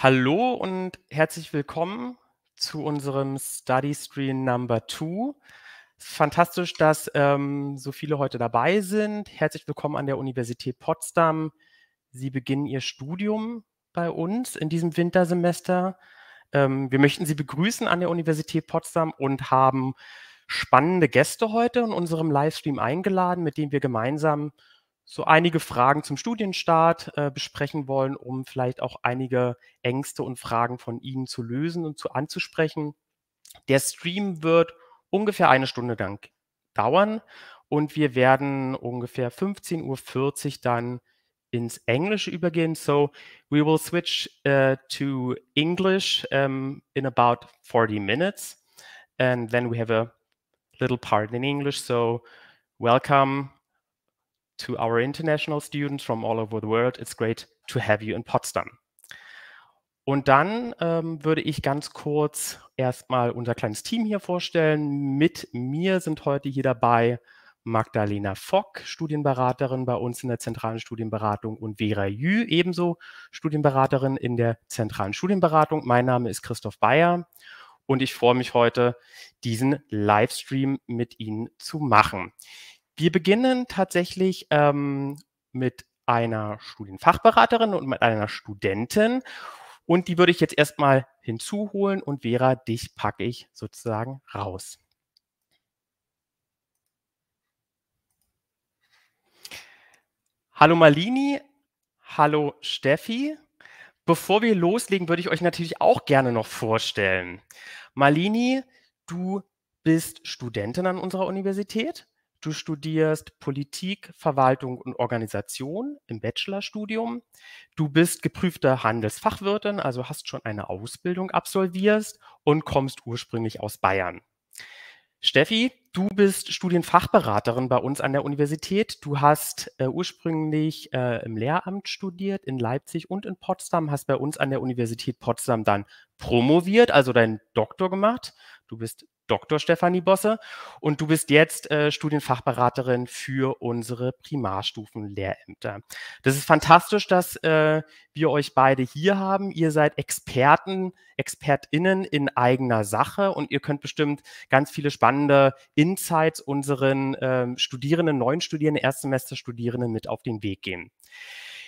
Hallo und herzlich willkommen zu unserem Study Stream Number 2. Fantastisch, dass so viele heute dabei sind. Herzlich willkommen an der Universität Potsdam. Sie beginnen Ihr Studium bei uns in diesem Wintersemester. Wir möchten Sie begrüßen an der Universität Potsdam und haben spannende Gäste heute in unserem Livestream eingeladen, mit denen wir gemeinsam so einige Fragen zum Studienstart besprechen wollen, um vielleicht auch einige Ängste und Fragen von Ihnen zu lösen und anzusprechen. Der Stream wird ungefähr eine Stunde lang dauern und wir werden ungefähr 15:40 Uhr dann ins Englische übergehen. So we will switch to English in about 40 minutes and then we have a little part in English. So welcome to our international students from all over the world. It's great to have you in Potsdam. Und dann würde ich ganz kurz erstmal unser kleines Team hier vorstellen. Mit mir sind heute hier dabei Magdalena Fock, Studienberaterin bei uns in der zentralen Studienberatung, und Vera Jü, ebenso Studienberaterin in der zentralen Studienberatung. Mein Name ist Christoph Bayer und ich freue mich heute, diesen Livestream mit Ihnen zu machen. Wir beginnen tatsächlich mit einer Studienfachberaterin und mit einer Studentin. Und die würde ich jetzt erstmal hinzuholen. Und Vera, dich packe ich sozusagen raus. Hallo Malini, hallo Steffi. Bevor wir loslegen, würde ich euch natürlich auch gerne noch vorstellen. Malini, du bist Studentin an unserer Universität. Du studierst Politik, Verwaltung und Organisation im Bachelorstudium. Du bist geprüfte Handelsfachwirtin, also hast schon eine Ausbildung absolviert und kommst ursprünglich aus Bayern. Steffi, du bist Studienfachberaterin bei uns an der Universität. Du hast ursprünglich im Lehramt studiert in Leipzig und in Potsdam, hast bei uns an der Universität Potsdam dann promoviert, also deinen Doktor gemacht. Du bist Dr. Stefanie Bosse und du bist jetzt Studienfachberaterin für unsere Primarstufenlehrämter. Das ist fantastisch, dass wir euch beide hier haben. Ihr seid Experten, ExpertInnen in eigener Sache und ihr könnt bestimmt ganz viele spannende Insights unseren Studierenden, neuen Studierenden, Erstsemester-Studierenden mit auf den Weg geben.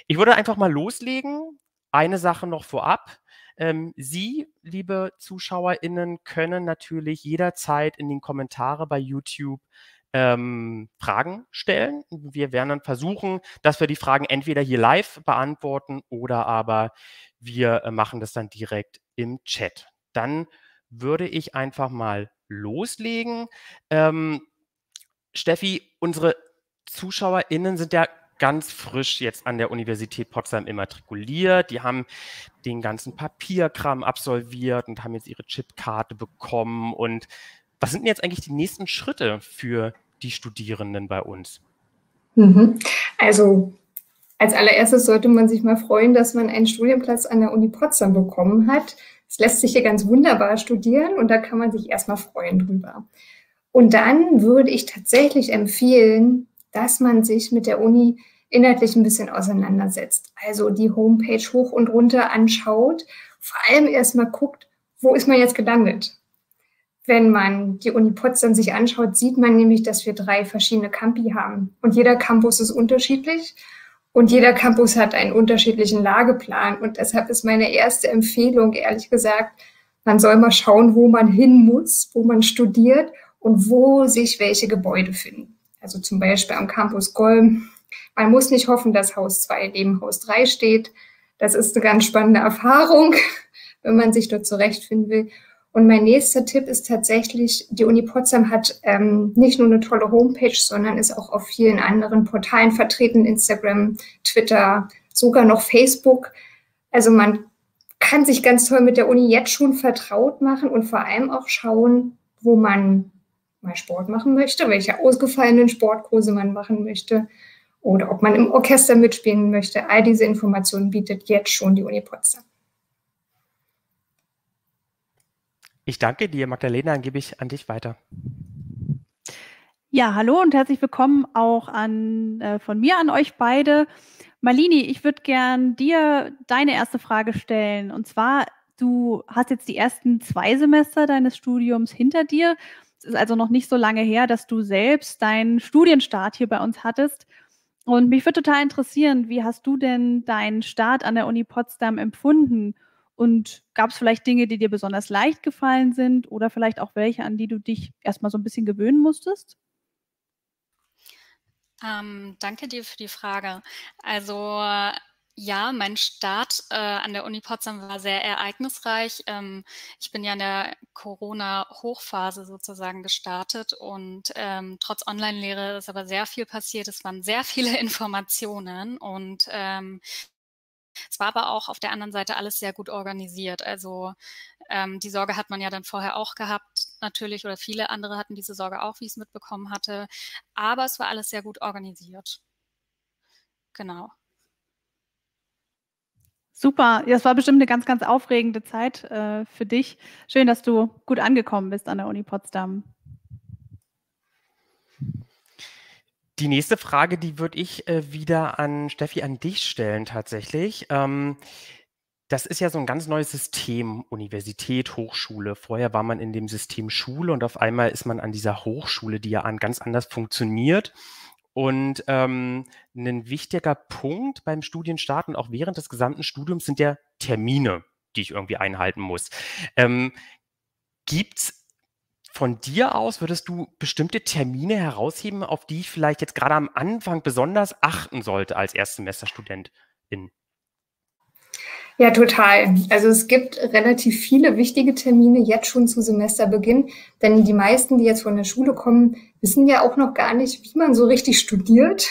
Ich würde einfach mal loslegen. Eine Sache noch vorab. Sie, liebe ZuschauerInnen, können natürlich jederzeit in den Kommentaren bei YouTube Fragen stellen. Wir werden dann versuchen, dass wir die Fragen entweder hier live beantworten oder aber wir machen das dann direkt im Chat. Dann würde ich einfach mal loslegen. Steffi, unsere ZuschauerInnen sind ja ganz frisch jetzt an der Universität Potsdam immatrikuliert. Die haben den ganzen Papierkram absolviert und haben jetzt ihre Chipkarte bekommen. Und was sind denn jetzt eigentlich die nächsten Schritte für die Studierenden bei uns? Also als allererstes sollte man sich mal freuen, dass man einen Studienplatz an der Uni Potsdam bekommen hat. Es lässt sich hier ganz wunderbar studieren und da kann man sich erstmal freuen drüber. Und dann würde ich tatsächlich empfehlen, dass man sich mit der Uni inhaltlich ein bisschen auseinandersetzt. Also die Homepage hoch und runter anschaut, vor allem erstmal guckt, wo ist man jetzt gelandet? Wenn man die Uni Potsdam sich anschaut, sieht man nämlich, dass wir 3 verschiedene Campi haben. Und jeder Campus ist unterschiedlich und jeder Campus hat einen unterschiedlichen Lageplan. Und deshalb ist meine erste Empfehlung, ehrlich gesagt, man soll mal schauen, wo man hin muss, wo man studiert und wo sich welche Gebäude finden. Also zum Beispiel am Campus Golm. Man muss nicht hoffen, dass Haus 2 neben Haus 3 steht. Das ist eine ganz spannende Erfahrung, wenn man sich dort zurechtfinden will. Und mein nächster Tipp ist tatsächlich, die Uni Potsdam hat nicht nur eine tolle Homepage, sondern ist auch auf vielen anderen Portalen vertreten, Instagram, Twitter, sogar noch Facebook. Also man kann sich ganz toll mit der Uni jetzt schon vertraut machen und vor allem auch schauen, wo man mal Sport machen möchte, welche ausgefallenen Sportkurse man machen möchte oder ob man im Orchester mitspielen möchte. All diese Informationen bietet jetzt schon die Uni Potsdam. Ich danke dir, Magdalena, dann gebe ich an dich weiter. Ja, hallo und herzlich willkommen auch von mir an euch beide. Malini, ich würde gern dir deine erste Frage stellen. Und zwar, du hast jetzt die ersten 2 Semester deines Studiums hinter dir. Es ist also noch nicht so lange her, dass du selbst deinen Studienstart hier bei uns hattest. Und mich würde total interessieren, wie hast du denn deinen Start an der Uni Potsdam empfunden? Und gab es vielleicht Dinge, die dir besonders leicht gefallen sind oder vielleicht auch welche, an die du dich erstmal so ein bisschen gewöhnen musstest? Danke dir für die Frage. Also ja, mein Start an der Uni Potsdam war sehr ereignisreich. Ich bin ja in der Corona-Hochphase sozusagen gestartet und trotz Online-Lehre ist aber sehr viel passiert. Es waren sehr viele Informationen und es war aber auch auf der anderen Seite alles sehr gut organisiert. Also die Sorge hat man ja dann vorher auch gehabt, natürlich, oder viele andere hatten diese Sorge auch, wie ich es mitbekommen hatte. Aber es war alles sehr gut organisiert. Genau. Super, das war bestimmt eine ganz, ganz aufregende Zeit für dich. Schön, dass du gut angekommen bist an der Uni Potsdam. Die nächste Frage, die würde ich wieder an Steffi, an dich stellen tatsächlich. Das ist ja so ein ganz neues System, Universität, Hochschule. Vorher war man in dem System Schule und auf einmal ist man an dieser Hochschule, die ja ganz anders funktioniert. Und ein wichtiger Punkt beim Studienstart und auch während des gesamten Studiums sind ja Termine, die ich irgendwie einhalten muss. Gibt's von dir aus, würdest du bestimmte Termine herausheben, auf die ich vielleicht jetzt gerade am Anfang besonders achten sollte als Erstsemesterstudentin? Ja, total. Also es gibt relativ viele wichtige Termine jetzt schon zu Semesterbeginn, denn die meisten, die jetzt von der Schule kommen, wissen ja auch noch gar nicht, wie man so richtig studiert.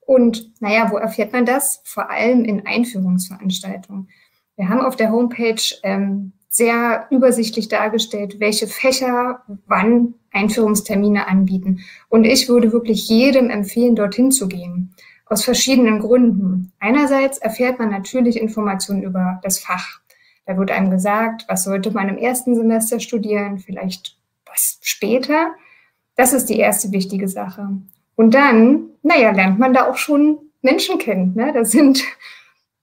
Und naja, wo erfährt man das? Vor allem in Einführungsveranstaltungen. Wir haben auf der Homepage sehr übersichtlich dargestellt, welche Fächer wann Einführungstermine anbieten. Und ich würde wirklich jedem empfehlen, dorthin zu gehen. Aus verschiedenen Gründen. Einerseits erfährt man natürlich Informationen über das Fach. Da wird einem gesagt, was sollte man im ersten Semester studieren, vielleicht was später. Das ist die erste wichtige Sache. Und dann, naja, lernt man da auch schon Menschen kennen. Ne? Das sind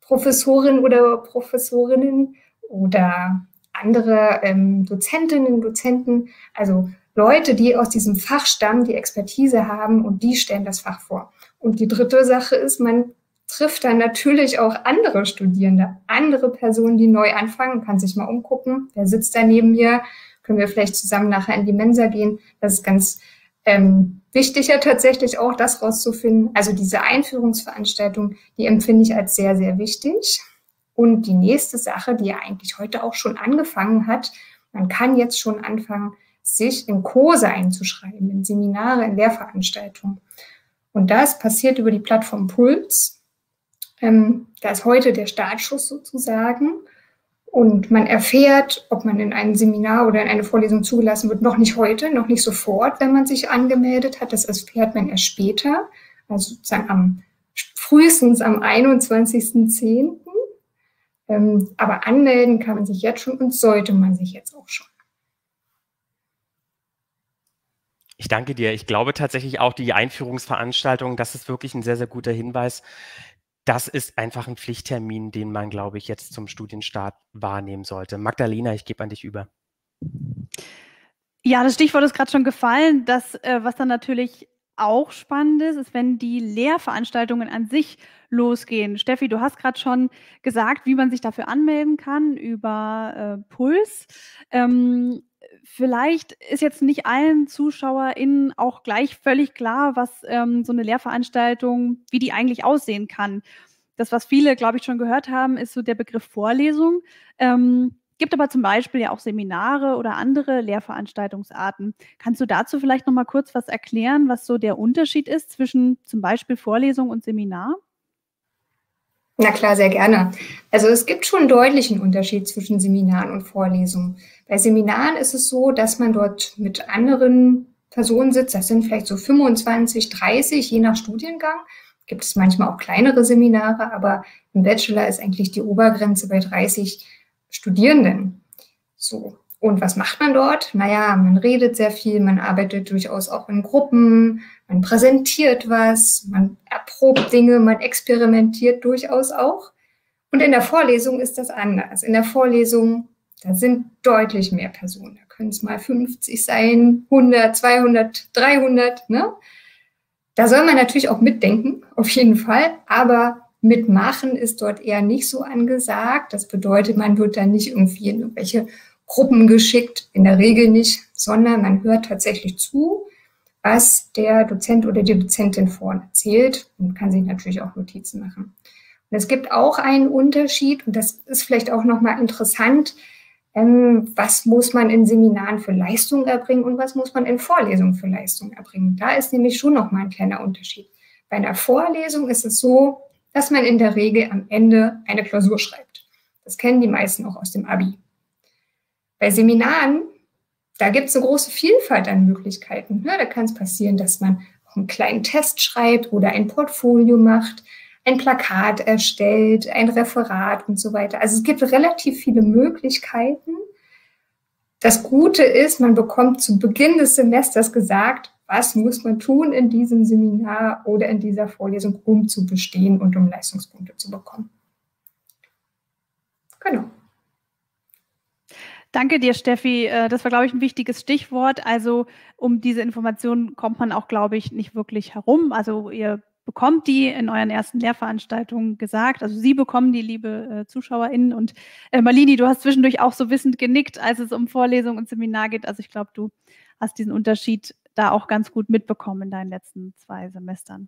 Professorinnen oder Professorinnen oder andere Dozentinnen, Dozenten, also Leute, die aus diesem Fach stammen, die Expertise haben und die stellen das Fach vor. Und die dritte Sache ist, man trifft dann natürlich auch andere Studierende, andere Personen, die neu anfangen, kann sich mal umgucken, wer sitzt da neben mir, können wir vielleicht zusammen nachher in die Mensa gehen. Das ist ganz wichtig ja tatsächlich auch, das rauszufinden. Also diese Einführungsveranstaltung, die empfinde ich als sehr, sehr wichtig. Und die nächste Sache, die ja eigentlich heute auch schon angefangen hat, man kann jetzt schon anfangen, sich in Kurse einzuschreiben, in Seminare, in Lehrveranstaltungen. Und das passiert über die Plattform Puls. Da ist heute der Startschuss sozusagen. Und man erfährt, ob man in ein Seminar oder in eine Vorlesung zugelassen wird, noch nicht heute, noch nicht sofort, wenn man sich angemeldet hat. Das erfährt man erst später, also sozusagen frühestens am 21.10. Aber anmelden kann man sich jetzt schon und sollte man sich jetzt auch schon. Ich danke dir. Ich glaube tatsächlich auch, die Einführungsveranstaltung, das ist wirklich ein sehr, sehr guter Hinweis. Das ist einfach ein Pflichttermin, den man, glaube ich, jetzt zum Studienstart wahrnehmen sollte. Magdalena, ich gebe an dich über. Ja, das Stichwort ist gerade schon gefallen. Das, was dann natürlich auch spannend ist, wenn die Lehrveranstaltungen an sich losgehen. Steffi, du hast gerade schon gesagt, wie man sich dafür anmelden kann über Puls. Vielleicht ist jetzt nicht allen ZuschauerInnen auch gleich völlig klar, was so eine Lehrveranstaltung, wie die eigentlich aussehen kann. Das, was viele, glaube ich, schon gehört haben, ist so der Begriff Vorlesung. Gibt aber zum Beispiel ja auch Seminare oder andere Lehrveranstaltungsarten. Kannst du dazu vielleicht noch mal kurz was erklären, was so der Unterschied ist zwischen zum Beispiel Vorlesung und Seminar? Na klar, sehr gerne. Also es gibt schon einen deutlichen Unterschied zwischen Seminaren und Vorlesungen. Bei Seminaren ist es so, dass man dort mit anderen Personen sitzt. Das sind vielleicht so 25, 30, je nach Studiengang. Gibt es manchmal auch kleinere Seminare, aber im Bachelor ist eigentlich die Obergrenze bei 30 Studierenden. So. Und was macht man dort? Naja, man redet sehr viel, man arbeitet durchaus auch in Gruppen, man präsentiert was, man erprobt Dinge, man experimentiert durchaus auch. Und in der Vorlesung ist das anders. In der Vorlesung, da sind deutlich mehr Personen. Da können es mal 50 sein, 100, 200, 300. Ne? Da soll man natürlich auch mitdenken, auf jeden Fall. Aber mitmachen ist dort eher nicht so angesagt. Das bedeutet, man wird dann nicht irgendwie in irgendwelche Gruppen geschickt, in der Regel nicht, sondern man hört tatsächlich zu, was der Dozent oder die Dozentin vorne erzählt und kann sich natürlich auch Notizen machen. Und es gibt auch einen Unterschied, und das ist vielleicht auch nochmal interessant, was muss man in Seminaren für Leistung erbringen und was muss man in Vorlesungen für Leistung erbringen. Da ist nämlich schon nochmal ein kleiner Unterschied. Bei einer Vorlesung ist es so, dass man in der Regel am Ende eine Klausur schreibt. Das kennen die meisten auch aus dem Abi. Bei Seminaren, da gibt es eine große Vielfalt an Möglichkeiten. Ja, da kann es passieren, dass man auch einen kleinen Test schreibt oder ein Portfolio macht, ein Plakat erstellt, ein Referat und so weiter. Also es gibt relativ viele Möglichkeiten. Das Gute ist, man bekommt zu Beginn des Semesters gesagt, was muss man tun in diesem Seminar oder in dieser Vorlesung, um zu bestehen und um Leistungspunkte zu bekommen. Genau. Danke dir, Steffi. Das war, glaube ich, ein wichtiges Stichwort. Also um diese Informationen kommt man auch, glaube ich, nicht wirklich herum. Also ihr bekommt die in euren ersten Lehrveranstaltungen gesagt. Also Sie bekommen die, liebe ZuschauerInnen. Und Malini, du hast zwischendurch auch so wissend genickt, als es um Vorlesung und Seminar geht. Also ich glaube, du hast diesen Unterschied da auch ganz gut mitbekommen in deinen letzten 2 Semestern.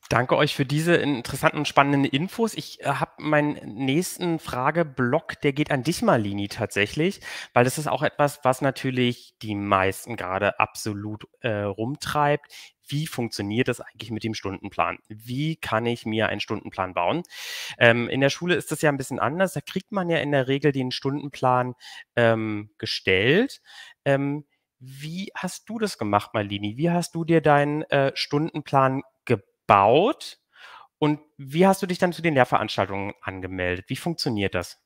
Danke euch für diese interessanten und spannenden Infos. Ich habe meinen nächsten Frageblock, der geht an dich, Malini, tatsächlich, weil das ist auch etwas, was natürlich die meisten gerade absolut rumtreibt. Wie funktioniert das eigentlich mit dem Stundenplan? Wie kann ich mir einen Stundenplan bauen? In der Schule ist das ja ein bisschen anders. Da kriegt man ja in der Regel den Stundenplan gestellt. Wie hast du das gemacht, Malini? Wie hast du dir deinen Stundenplan gebaut und wie hast du dich dann zu den Lehrveranstaltungen angemeldet? Wie funktioniert das?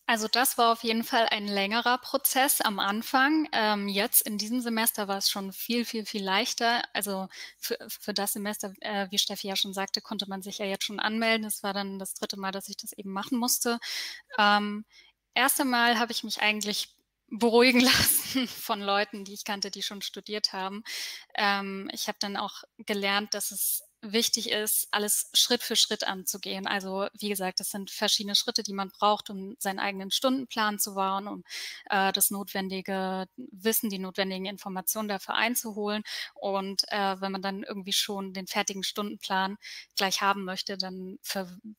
Also das war auf jeden Fall ein längerer Prozess am Anfang. Jetzt in diesem Semester war es schon viel, viel, viel leichter. Also für das Semester, wie Steffi ja schon sagte, konnte man sich ja jetzt schon anmelden. Es war dann das 3. Mal, dass ich das eben machen musste. Erst einmal habe ich mich eigentlich beruhigen lassen von Leuten, die ich kannte, die schon studiert haben. Ich habe dann auch gelernt, dass es wichtig ist, alles Schritt für Schritt anzugehen. Also wie gesagt, das sind verschiedene Schritte, die man braucht, um seinen eigenen Stundenplan zu bauen, um das notwendige Wissen, die notwendigen Informationen dafür einzuholen. Und wenn man dann irgendwie schon den fertigen Stundenplan gleich haben möchte, dann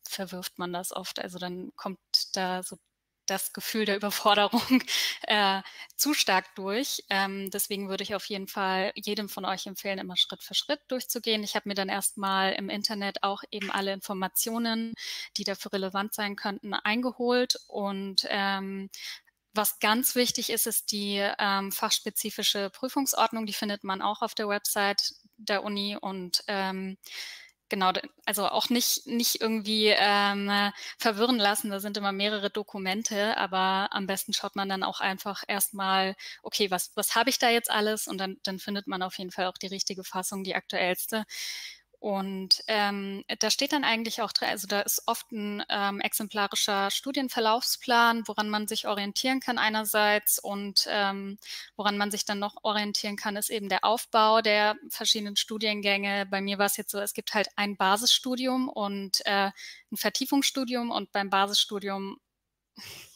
verwirft man das oft. Also dann kommt da so das Gefühl der Überforderung zu stark durch. Deswegen würde ich auf jeden Fall jedem von euch empfehlen, immer Schritt für Schritt durchzugehen. Ich habe mir dann erstmal im Internet auch eben alle Informationen, die dafür relevant sein könnten, eingeholt. Und was ganz wichtig ist, ist die fachspezifische Prüfungsordnung. Die findet man auch auf der Website der Uni und genau, also auch nicht irgendwie verwirren lassen, da sind immer mehrere Dokumente, aber am besten schaut man dann auch einfach erstmal, okay, was habe ich da jetzt alles? Und dann findet man auf jeden Fall auch die richtige Fassung, die aktuellste. Und da steht dann eigentlich auch drin, also da ist oft ein exemplarischer Studienverlaufsplan, woran man sich orientieren kann einerseits und woran man sich dann noch orientieren kann, ist eben der Aufbau der verschiedenen Studiengänge. Bei mir war es jetzt so, es gibt halt ein Basisstudium und ein Vertiefungsstudium und beim Basisstudium,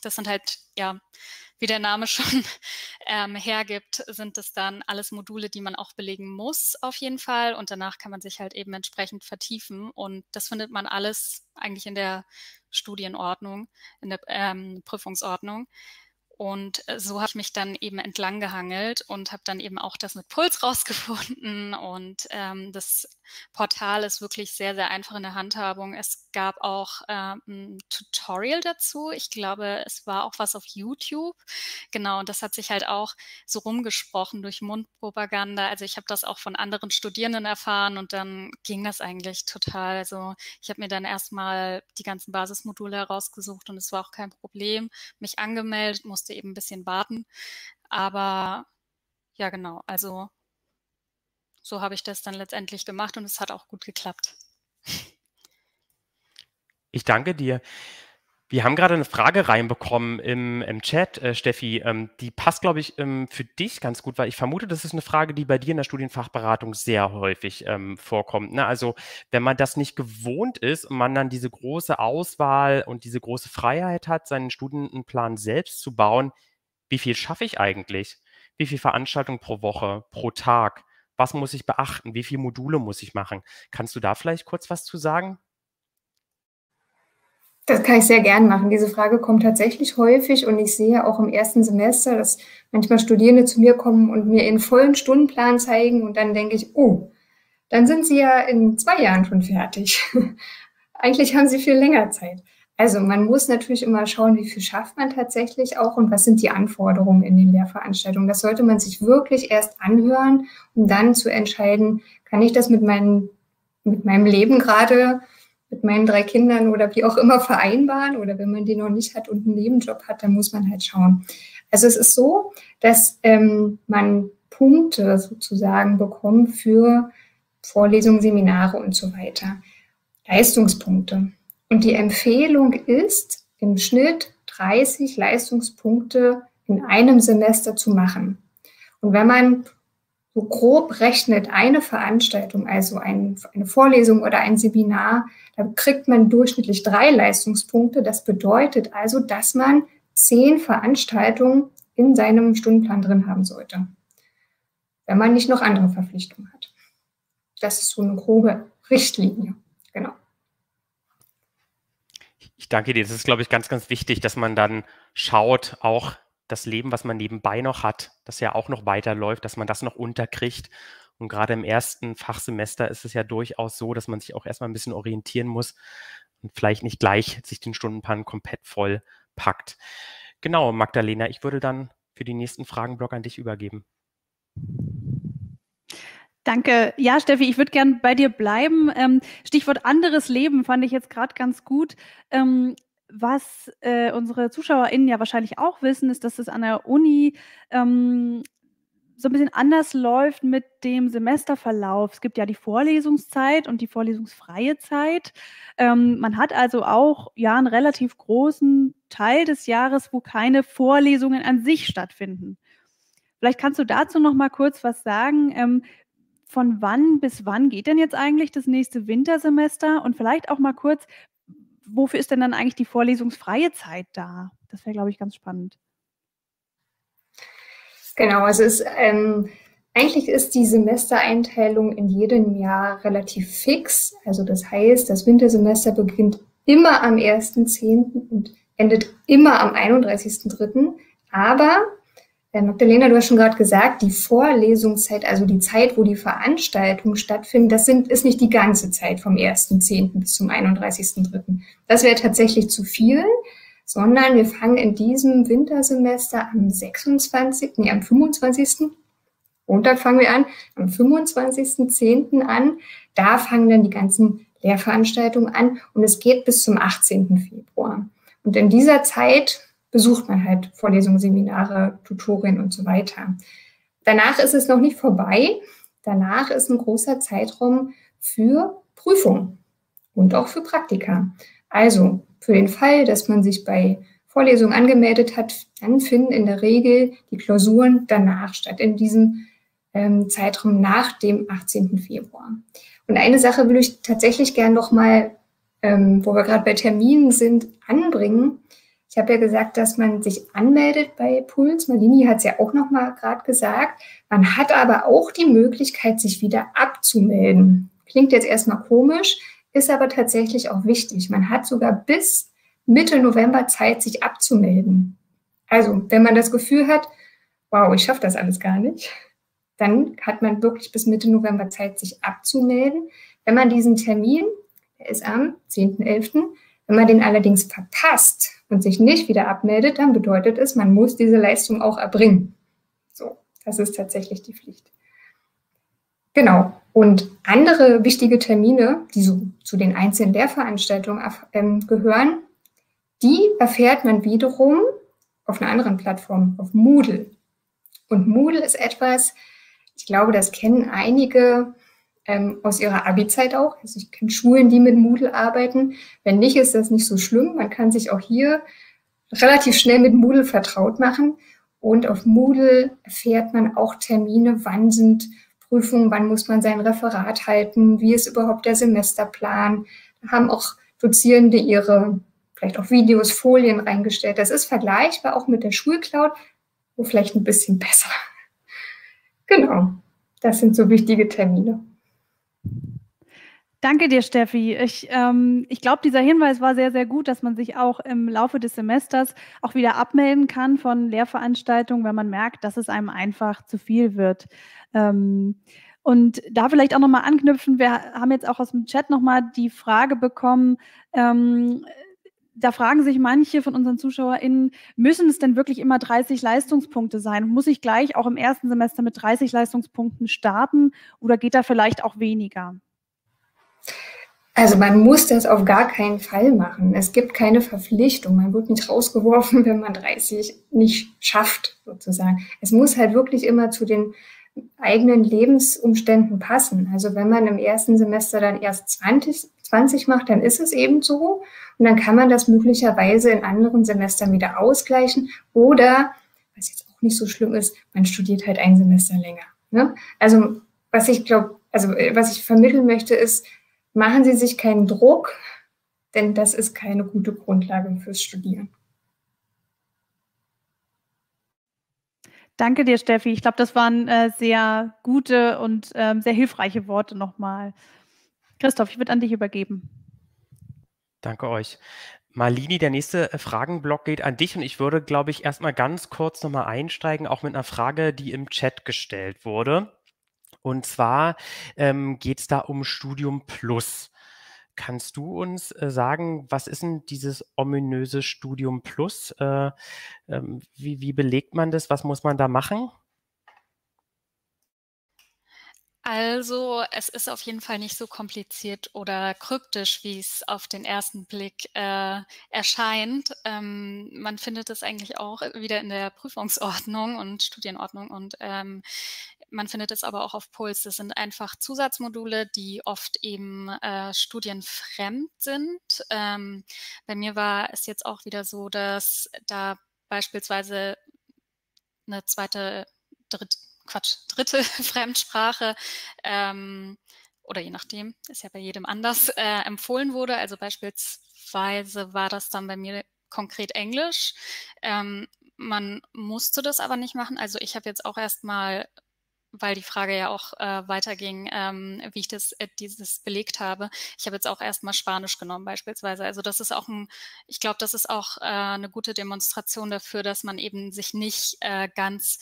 das sind halt, ja, wie der Name schon hergibt, sind es dann alles Module, die man auch belegen muss auf jeden Fall. Und danach kann man sich halt eben entsprechend vertiefen. Und das findet man alles eigentlich in der Studienordnung, in der Prüfungsordnung. Und so habe ich mich dann eben entlang gehangelt und habe dann eben auch das mit Puls rausgefunden. Und das Portal ist wirklich sehr, sehr einfach in der Handhabung. Es gab auch ein Tutorial dazu. Ich glaube, es war auch was auf YouTube. Genau, und das hat sich halt auch so rumgesprochen durch Mundpropaganda. Also ich habe das auch von anderen Studierenden erfahren und dann ging das eigentlich total. Also ich habe mir dann erstmal die ganzen Basismodule herausgesucht und es war auch kein Problem. Mich angemeldet, musste eben ein bisschen warten. Aber ja, genau, also so habe ich das dann letztendlich gemacht und es hat auch gut geklappt. Ich danke dir. Wir haben gerade eine Frage reinbekommen im Chat, Steffi. Die passt, glaube ich, für dich ganz gut, weil ich vermute, das ist eine Frage, die bei dir in der Studienfachberatung sehr häufig vorkommt. Ne? Also wenn man das nicht gewohnt ist und man dann diese große Auswahl und diese große Freiheit hat, seinen Stundenplan selbst zu bauen, wie viel schaffe ich eigentlich? Wie viele Veranstaltungen pro Woche, pro Tag? Was muss ich beachten? Wie viele Module muss ich machen? Kannst du da vielleicht kurz was zu sagen? Das kann ich sehr gern machen. Diese Frage kommt tatsächlich häufig und ich sehe auch im ersten Semester, dass manchmal Studierende zu mir kommen und mir ihren vollen Stundenplan zeigen und dann denke ich, oh, dann sind sie ja in 2 Jahren schon fertig. Eigentlich haben sie viel länger Zeit. Also man muss natürlich immer schauen, wie viel schafft man tatsächlich auch und was sind die Anforderungen in den Lehrveranstaltungen. Das sollte man sich wirklich erst anhören, um dann zu entscheiden, kann ich das mit meinem Leben gerade, mit meinen 3 Kindern oder wie auch immer vereinbaren, oder wenn man die noch nicht hat und einen Nebenjob hat, dann muss man halt schauen. Also es ist so, dass man Punkte sozusagen bekommt für Vorlesungen, Seminare und so weiter. Leistungspunkte. Und die Empfehlung ist, im Schnitt 30 Leistungspunkte in einem Semester zu machen. Und wenn man so grob rechnet, eine Veranstaltung, also eine Vorlesung oder ein Seminar, da kriegt man durchschnittlich 3 Leistungspunkte. Das bedeutet also, dass man 10 Veranstaltungen in seinem Stundenplan drin haben sollte, wenn man nicht noch andere Verpflichtungen hat. Das ist so eine grobe Richtlinie, genau. Ich danke dir. Das ist, glaube ich, ganz, ganz wichtig, dass man dann schaut, auch das Leben, was man nebenbei noch hat, das ja auch noch weiterläuft, dass man das noch unterkriegt. Und gerade im ersten Fachsemester ist es ja durchaus so, dass man sich auch erstmal ein bisschen orientieren muss und vielleicht nicht gleich sich den Stundenplan komplett voll packt. Genau, Magdalena, ich würde dann für die nächsten Fragenblock an dich übergeben. Danke. Ja, Steffi, ich würde gern bei dir bleiben. Stichwort anderes Leben fand ich jetzt gerade ganz gut. Was unsere ZuschauerInnen ja wahrscheinlich auch wissen, ist, dass es an der Uni so ein bisschen anders läuft mit dem Semesterverlauf. Es gibt ja die Vorlesungszeit und die vorlesungsfreie Zeit. Man hat also auch ja einen relativ großen Teil des Jahres, wo keine Vorlesungen an sich stattfinden. Vielleicht kannst du dazu noch mal kurz was sagen. Von wann bis wann geht denn jetzt eigentlich das nächste Wintersemester? Und vielleicht auch mal kurz, wofür ist denn dann eigentlich die vorlesungsfreie Zeit da? Das wäre, glaube ich, ganz spannend. Genau, also eigentlich ist die Semestereinteilung in jedem Jahr relativ fix. Also das heißt, das Wintersemester beginnt immer am 1.10. und endet immer am 31.3. Aber, Magdalena, du hast schon gerade gesagt, die Vorlesungszeit, also die Zeit, wo die Veranstaltungen stattfinden, ist nicht die ganze Zeit vom 1.10. bis zum 31.3. Das wäre tatsächlich zu viel, sondern wir fangen in diesem Wintersemester am 25. Montag fangen wir an, am 25.10. an. Da fangen dann die ganzen Lehrveranstaltungen an und es geht bis zum 18. Februar. Und in dieser Zeit besucht man halt Vorlesungen, Seminare, Tutorien und so weiter. Danach ist es noch nicht vorbei. Danach ist ein großer Zeitraum für Prüfungen und auch für Praktika. Also für den Fall, dass man sich bei Vorlesungen angemeldet hat, dann finden in der Regel die Klausuren danach statt, in diesem Zeitraum nach dem 18. Februar. Und eine Sache will ich tatsächlich gern noch mal, wo wir gerade bei Terminen sind, anbringen. Ich habe ja gesagt, dass man sich anmeldet bei Puls. Malini hat es ja auch noch mal gerade gesagt. Man hat aber auch die Möglichkeit, sich wieder abzumelden. Klingt jetzt erstmal komisch, ist aber tatsächlich auch wichtig. Man hat sogar bis Mitte November Zeit, sich abzumelden. Also, wenn man das Gefühl hat, wow, ich schaffe das alles gar nicht, dann hat man wirklich bis Mitte November Zeit, sich abzumelden. Wenn man diesen Termin, der ist am 10.11., wenn man den allerdings verpasst und sich nicht wieder abmeldet, dann bedeutet es, man muss diese Leistung auch erbringen. So, das ist tatsächlich die Pflicht. Genau. Und andere wichtige Termine, die so zu den einzelnen Lehrveranstaltungen gehören, die erfährt man wiederum auf einer anderen Plattform, auf Moodle. Und Moodle ist etwas, ich glaube, das kennen einige aus ihrer Abi-Zeit auch. Also ich kenne Schulen, die mit Moodle arbeiten. Wenn nicht, ist das nicht so schlimm. Man kann sich auch hier relativ schnell mit Moodle vertraut machen. Und auf Moodle erfährt man auch Termine, wann sind Prüfungen, wann muss man sein Referat halten, wie ist überhaupt der Semesterplan. Da haben auch Dozierende ihre, vielleicht auch Videos, Folien reingestellt. Das ist vergleichbar auch mit der Schulcloud, nur vielleicht ein bisschen besser. Genau, das sind so wichtige Termine. Danke dir, Steffi. Ich glaube, dieser Hinweis war sehr, sehr gut, dass man sich auch im Laufe des Semesters auch wieder abmelden kann von Lehrveranstaltungen, wenn man merkt, dass es einem einfach zu viel wird. Und da vielleicht auch nochmal anknüpfen, wir haben jetzt auch aus dem Chat nochmal die Frage bekommen, da fragen sich manche von unseren ZuschauerInnen, müssen es denn wirklich immer 30 Leistungspunkte sein? Muss ich gleich auch im ersten Semester mit 30 Leistungspunkten starten oder geht da vielleicht auch weniger? Also man muss das auf gar keinen Fall machen. Es gibt keine Verpflichtung. Man wird nicht rausgeworfen, wenn man 30 nicht schafft, sozusagen. Es muss halt wirklich immer zu den eigenen Lebensumständen passen. Also wenn man im ersten Semester dann erst 20 macht, dann ist es eben so. Und dann kann man das möglicherweise in anderen Semestern wieder ausgleichen. Oder, was jetzt auch nicht so schlimm ist, man studiert halt ein Semester länger. Ne? Also was ich vermitteln möchte, ist, machen Sie sich keinen Druck, denn das ist keine gute Grundlage fürs Studieren. Danke dir, Steffi. Ich glaube, das waren sehr gute und sehr hilfreiche Worte nochmal. Christoph, ich würde an dich übergeben. Danke euch. Malini, der nächste Fragenblock geht an dich und ich würde, glaube ich, erstmal ganz kurz nochmal einsteigen, auch mit einer Frage, die im Chat gestellt wurde. Und zwar geht es da um Studium Plus. Kannst du uns sagen, was ist denn dieses ominöse Studium Plus? Wie belegt man das? Was muss man da machen? Also es ist auf jeden Fall nicht so kompliziert oder kryptisch, wie es auf den ersten Blick erscheint. Man findet es eigentlich auch wieder in der Prüfungsordnung und Studienordnung und man findet es aber auch auf Puls. Das sind einfach Zusatzmodule, die oft eben studienfremd sind. Bei mir war es jetzt auch wieder so, dass da beispielsweise eine dritte Fremdsprache oder je nachdem, ist ja bei jedem anders, empfohlen wurde. Also beispielsweise war das dann bei mir konkret Englisch. Man musste das aber nicht machen. Also ich habe jetzt auch erstmal, weil die Frage ja auch weiterging, wie ich dieses belegt habe. Ich habe jetzt auch erstmal Spanisch genommen beispielsweise. Also das ist auch ich glaube, das ist auch eine gute Demonstration dafür, dass man eben sich nicht ganz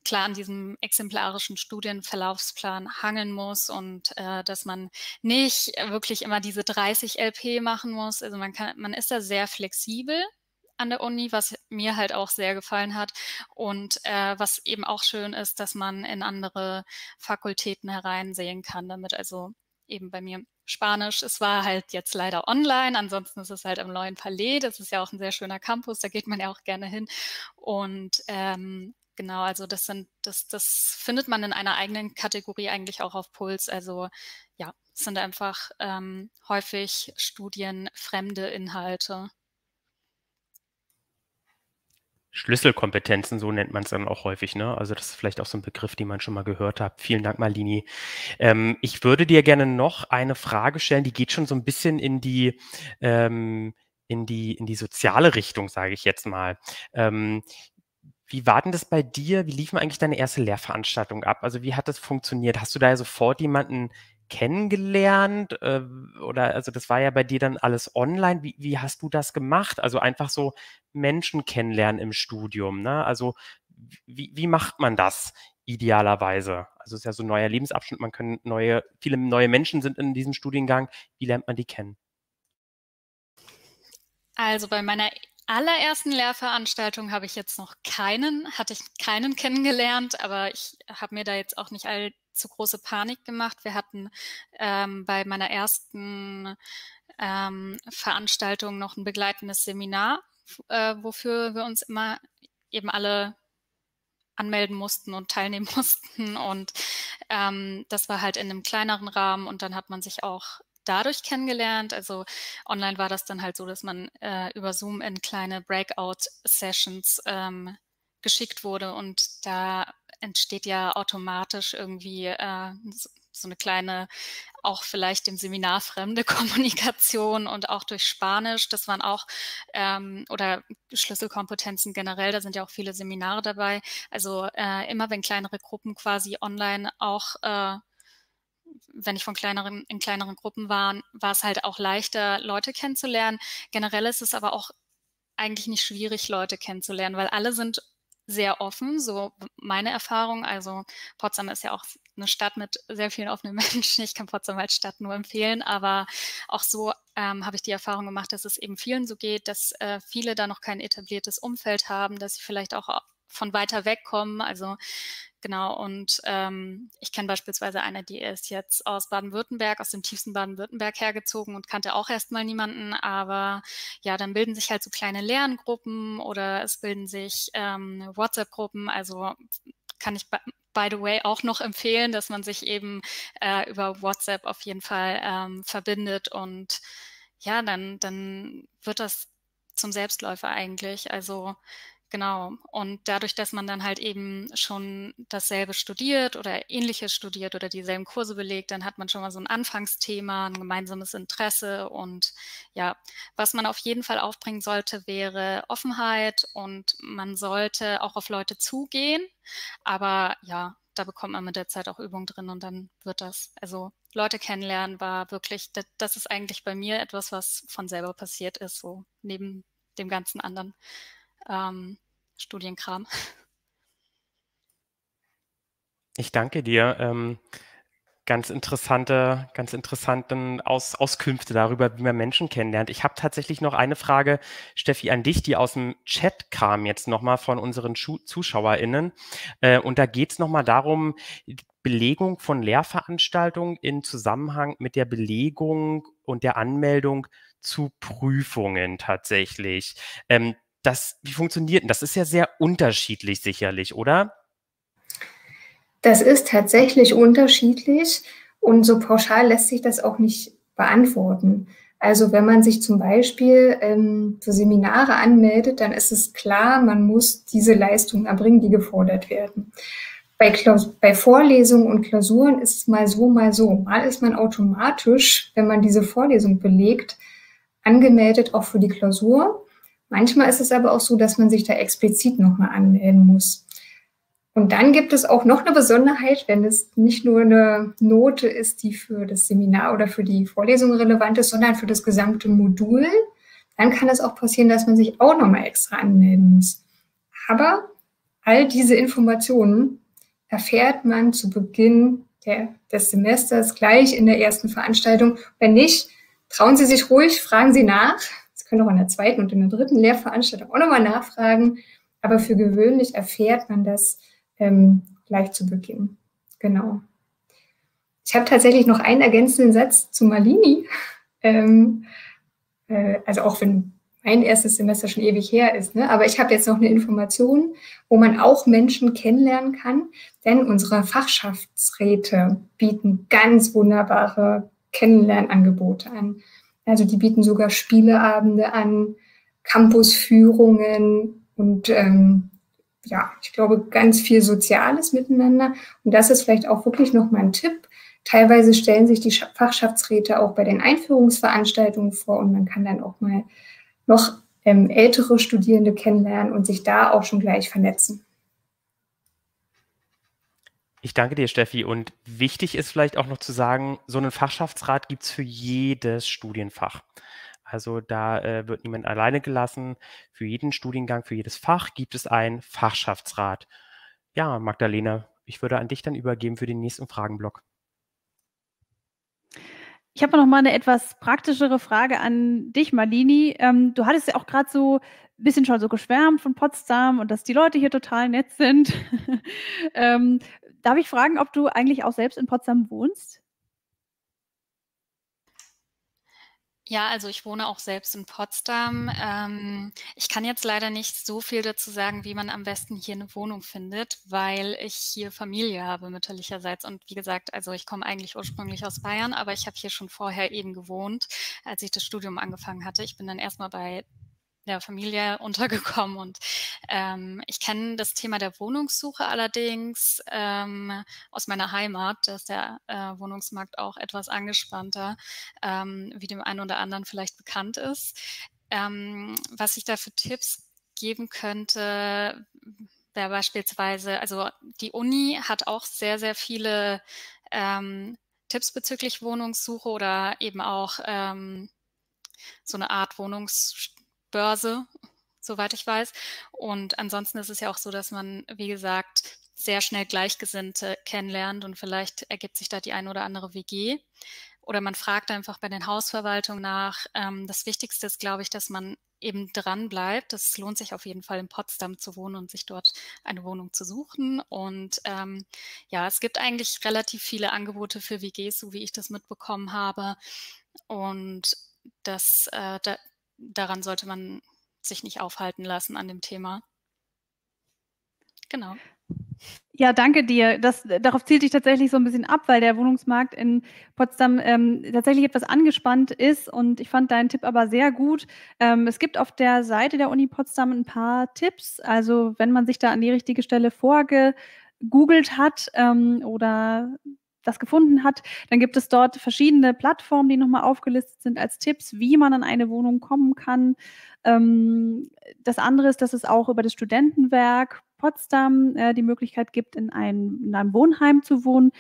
klar an diesem exemplarischen Studienverlaufsplan hangeln muss und dass man nicht wirklich immer diese 30 LP machen muss. Also man ist da sehr flexibel an der Uni, was mir halt auch sehr gefallen hat und was eben auch schön ist, dass man in andere Fakultäten hereinsehen kann damit. Also eben bei mir Spanisch, es war halt jetzt leider online, ansonsten ist es halt am Neuen Palais, das ist ja auch ein sehr schöner Campus, da geht man ja auch gerne hin und genau, also das findet man in einer eigenen Kategorie eigentlich auch auf Puls. Also ja, es sind einfach häufig studienfremde Inhalte. Schlüsselkompetenzen, so nennt man es dann auch häufig, ne? Also das ist vielleicht auch so ein Begriff, den man schon mal gehört hat. Vielen Dank, Malini. Ich würde dir gerne noch eine Frage stellen, die geht schon so ein bisschen in die soziale Richtung, sage ich jetzt mal. Wie war denn das bei dir? Wie liefen eigentlich deine erste Lehrveranstaltung ab? Also wie hat das funktioniert? Hast du da sofort jemanden kennengelernt? Oder also das war ja bei dir dann alles online. Wie hast du das gemacht? Also einfach so Menschen kennenlernen im Studium, ne? Also wie macht man das idealerweise? Also es ist ja so ein neuer Lebensabschnitt, viele neue Menschen sind in diesem Studiengang. Wie lernt man die kennen? Also bei meiner allerersten Lehrveranstaltung hatte ich keinen kennengelernt, aber ich habe mir da jetzt auch nicht allzu große Panik gemacht. Wir hatten bei meiner ersten Veranstaltung noch ein begleitendes Seminar, wofür wir uns immer eben alle anmelden mussten und teilnehmen mussten. Und das war halt in einem kleineren Rahmen und dann hat man sich auch dadurch kennengelernt. Also online war das dann halt so, dass man über Zoom in kleine Breakout-Sessions geschickt wurde und da entsteht ja automatisch irgendwie so eine kleine, auch vielleicht dem Seminar fremde Kommunikation und auch durch Spanisch. Das waren auch, oder Schlüsselkompetenzen generell, da sind ja auch viele Seminare dabei. Also immer wenn kleinere Gruppen quasi online auch wenn ich in kleineren Gruppen war es halt auch leichter, Leute kennenzulernen. Generell ist es aber auch eigentlich nicht schwierig, Leute kennenzulernen, weil alle sind sehr offen, so meine Erfahrung. Also Potsdam ist ja auch eine Stadt mit sehr vielen offenen Menschen. Ich kann Potsdam als Stadt nur empfehlen, aber auch so habe ich die Erfahrung gemacht, dass es eben vielen so geht, dass viele da noch kein etabliertes Umfeld haben, dass sie vielleicht auch von weiter weg kommen. Also genau, und ich kenne beispielsweise eine, die ist jetzt aus Baden-Württemberg, aus dem tiefsten Baden-Württemberg hergezogen und kannte auch erstmal niemanden, aber ja, dann bilden sich halt so kleine Lerngruppen oder es bilden sich WhatsApp-Gruppen, also kann ich by the way auch noch empfehlen, dass man sich eben über WhatsApp auf jeden Fall verbindet und ja, dann wird das zum Selbstläufer eigentlich, also genau. Und dadurch, dass man dann halt eben schon dasselbe studiert oder Ähnliches studiert oder dieselben Kurse belegt, dann hat man schon mal so ein Anfangsthema, ein gemeinsames Interesse. Und ja, was man auf jeden Fall aufbringen sollte, wäre Offenheit und man sollte auch auf Leute zugehen. Aber ja, da bekommt man mit der Zeit auch Übung drin und dann wird das. Also Leute kennenlernen war wirklich, das ist eigentlich bei mir etwas, was von selber passiert ist, so neben dem ganzen anderen. Studienkram. Ich danke dir. Ganz interessanten Auskünfte darüber, wie man Menschen kennenlernt. Ich habe tatsächlich noch eine Frage, Steffi, an dich, die aus dem Chat kam jetzt nochmal von unseren ZuschauerInnen. Und da geht es nochmal darum, Belegung von Lehrveranstaltungen in Zusammenhang mit der Belegung und der Anmeldung zu Prüfungen tatsächlich. Wie funktioniert denn das? Das ist ja sehr unterschiedlich sicherlich, oder? Das ist tatsächlich unterschiedlich und so pauschal lässt sich das auch nicht beantworten. Also wenn man sich zum Beispiel für Seminare anmeldet, dann ist es klar, man muss diese Leistungen erbringen, die gefordert werden. Bei Vorlesungen und Klausuren ist es mal so, mal so. Mal ist man automatisch, wenn man diese Vorlesung belegt, angemeldet auch für die Klausur. Manchmal ist es aber auch so, dass man sich da explizit nochmal anmelden muss. Und dann gibt es auch noch eine Besonderheit, wenn es nicht nur eine Note ist, die für das Seminar oder für die Vorlesung relevant ist, sondern für das gesamte Modul. Dann kann es auch passieren, dass man sich auch nochmal extra anmelden muss. Aber all diese Informationen erfährt man zu Beginn des Semesters gleich in der ersten Veranstaltung. Wenn nicht, trauen Sie sich ruhig, fragen Sie nach. Sie können auch in der zweiten und in der dritten Lehrveranstaltung auch nochmal nachfragen. Aber für gewöhnlich erfährt man das gleich zu Beginn. Genau. Ich habe tatsächlich noch einen ergänzenden Satz zu Malini. Also auch wenn mein erstes Semester schon ewig her ist, ne? Aber ich habe jetzt noch eine Information, wo man auch Menschen kennenlernen kann, denn unsere Fachschaftsräte bieten ganz wunderbare Kennenlernangebote an. Also die bieten sogar Spieleabende an, Campusführungen und ja, ich glaube, ganz viel Soziales miteinander. Und das ist vielleicht auch wirklich nochmal ein Tipp. Teilweise stellen sich die Fachschaftsräte auch bei den Einführungsveranstaltungen vor und man kann dann auch mal noch ältere Studierende kennenlernen und sich da auch schon gleich vernetzen. Ich danke dir, Steffi. Und wichtig ist vielleicht auch noch zu sagen, so einen Fachschaftsrat gibt es für jedes Studienfach. Also da wird niemand alleine gelassen. Für jeden Studiengang, für jedes Fach gibt es einen Fachschaftsrat. Ja, Magdalena, ich würde an dich dann übergeben für den nächsten Fragenblock. Ich habe noch mal eine etwas praktischere Frage an dich, Malini. Du hattest ja auch gerade so ein bisschen schon so geschwärmt von Potsdam und dass die Leute hier total nett sind. Darf ich fragen, ob du eigentlich auch selbst in Potsdam wohnst? Ja, also ich wohne auch selbst in Potsdam. Ich kann jetzt leider nicht so viel dazu sagen, wie man am besten hier eine Wohnung findet, weil ich hier Familie habe mütterlicherseits. Und wie gesagt, also ich komme eigentlich ursprünglich aus Bayern, aber ich habe hier schon vorher eben gewohnt, als ich das Studium angefangen hatte. Ich bin dann erstmal bei der Familie untergekommen und ich kenne das Thema der Wohnungssuche allerdings aus meiner Heimat. Da ist der Wohnungsmarkt auch etwas angespannter, wie dem einen oder anderen vielleicht bekannt ist. Was ich da für Tipps geben könnte, wäre beispielsweise, also die Uni hat auch sehr, sehr viele Tipps bezüglich Wohnungssuche oder eben auch so eine Art Wohnungsbörse, soweit ich weiß. Und ansonsten ist es ja auch so, dass man, wie gesagt, sehr schnell Gleichgesinnte kennenlernt und vielleicht ergibt sich da die ein oder andere WG. Oder man fragt einfach bei den Hausverwaltungen nach. Das Wichtigste ist, glaube ich, dass man eben dran bleibt. Es lohnt sich auf jeden Fall in Potsdam zu wohnen und sich dort eine Wohnung zu suchen. Und ja, es gibt eigentlich relativ viele Angebote für WGs, so wie ich das mitbekommen habe. Und daran sollte man sich nicht aufhalten lassen an dem Thema. Genau. Ja, danke dir. Darauf zielt sich tatsächlich so ein bisschen ab, weil der Wohnungsmarkt in Potsdam tatsächlich etwas angespannt ist und ich fand deinen Tipp aber sehr gut. Es gibt auf der Seite der Uni Potsdam ein paar Tipps. Also wenn man sich da an die richtige Stelle vorgegoogelt hat oder das gefunden hat, dann gibt es dort verschiedene Plattformen, die nochmal aufgelistet sind als Tipps, wie man an eine Wohnung kommen kann. Das andere ist, dass es auch über das Studentenwerk Potsdam die Möglichkeit gibt, in einem Wohnheim zu wohnen.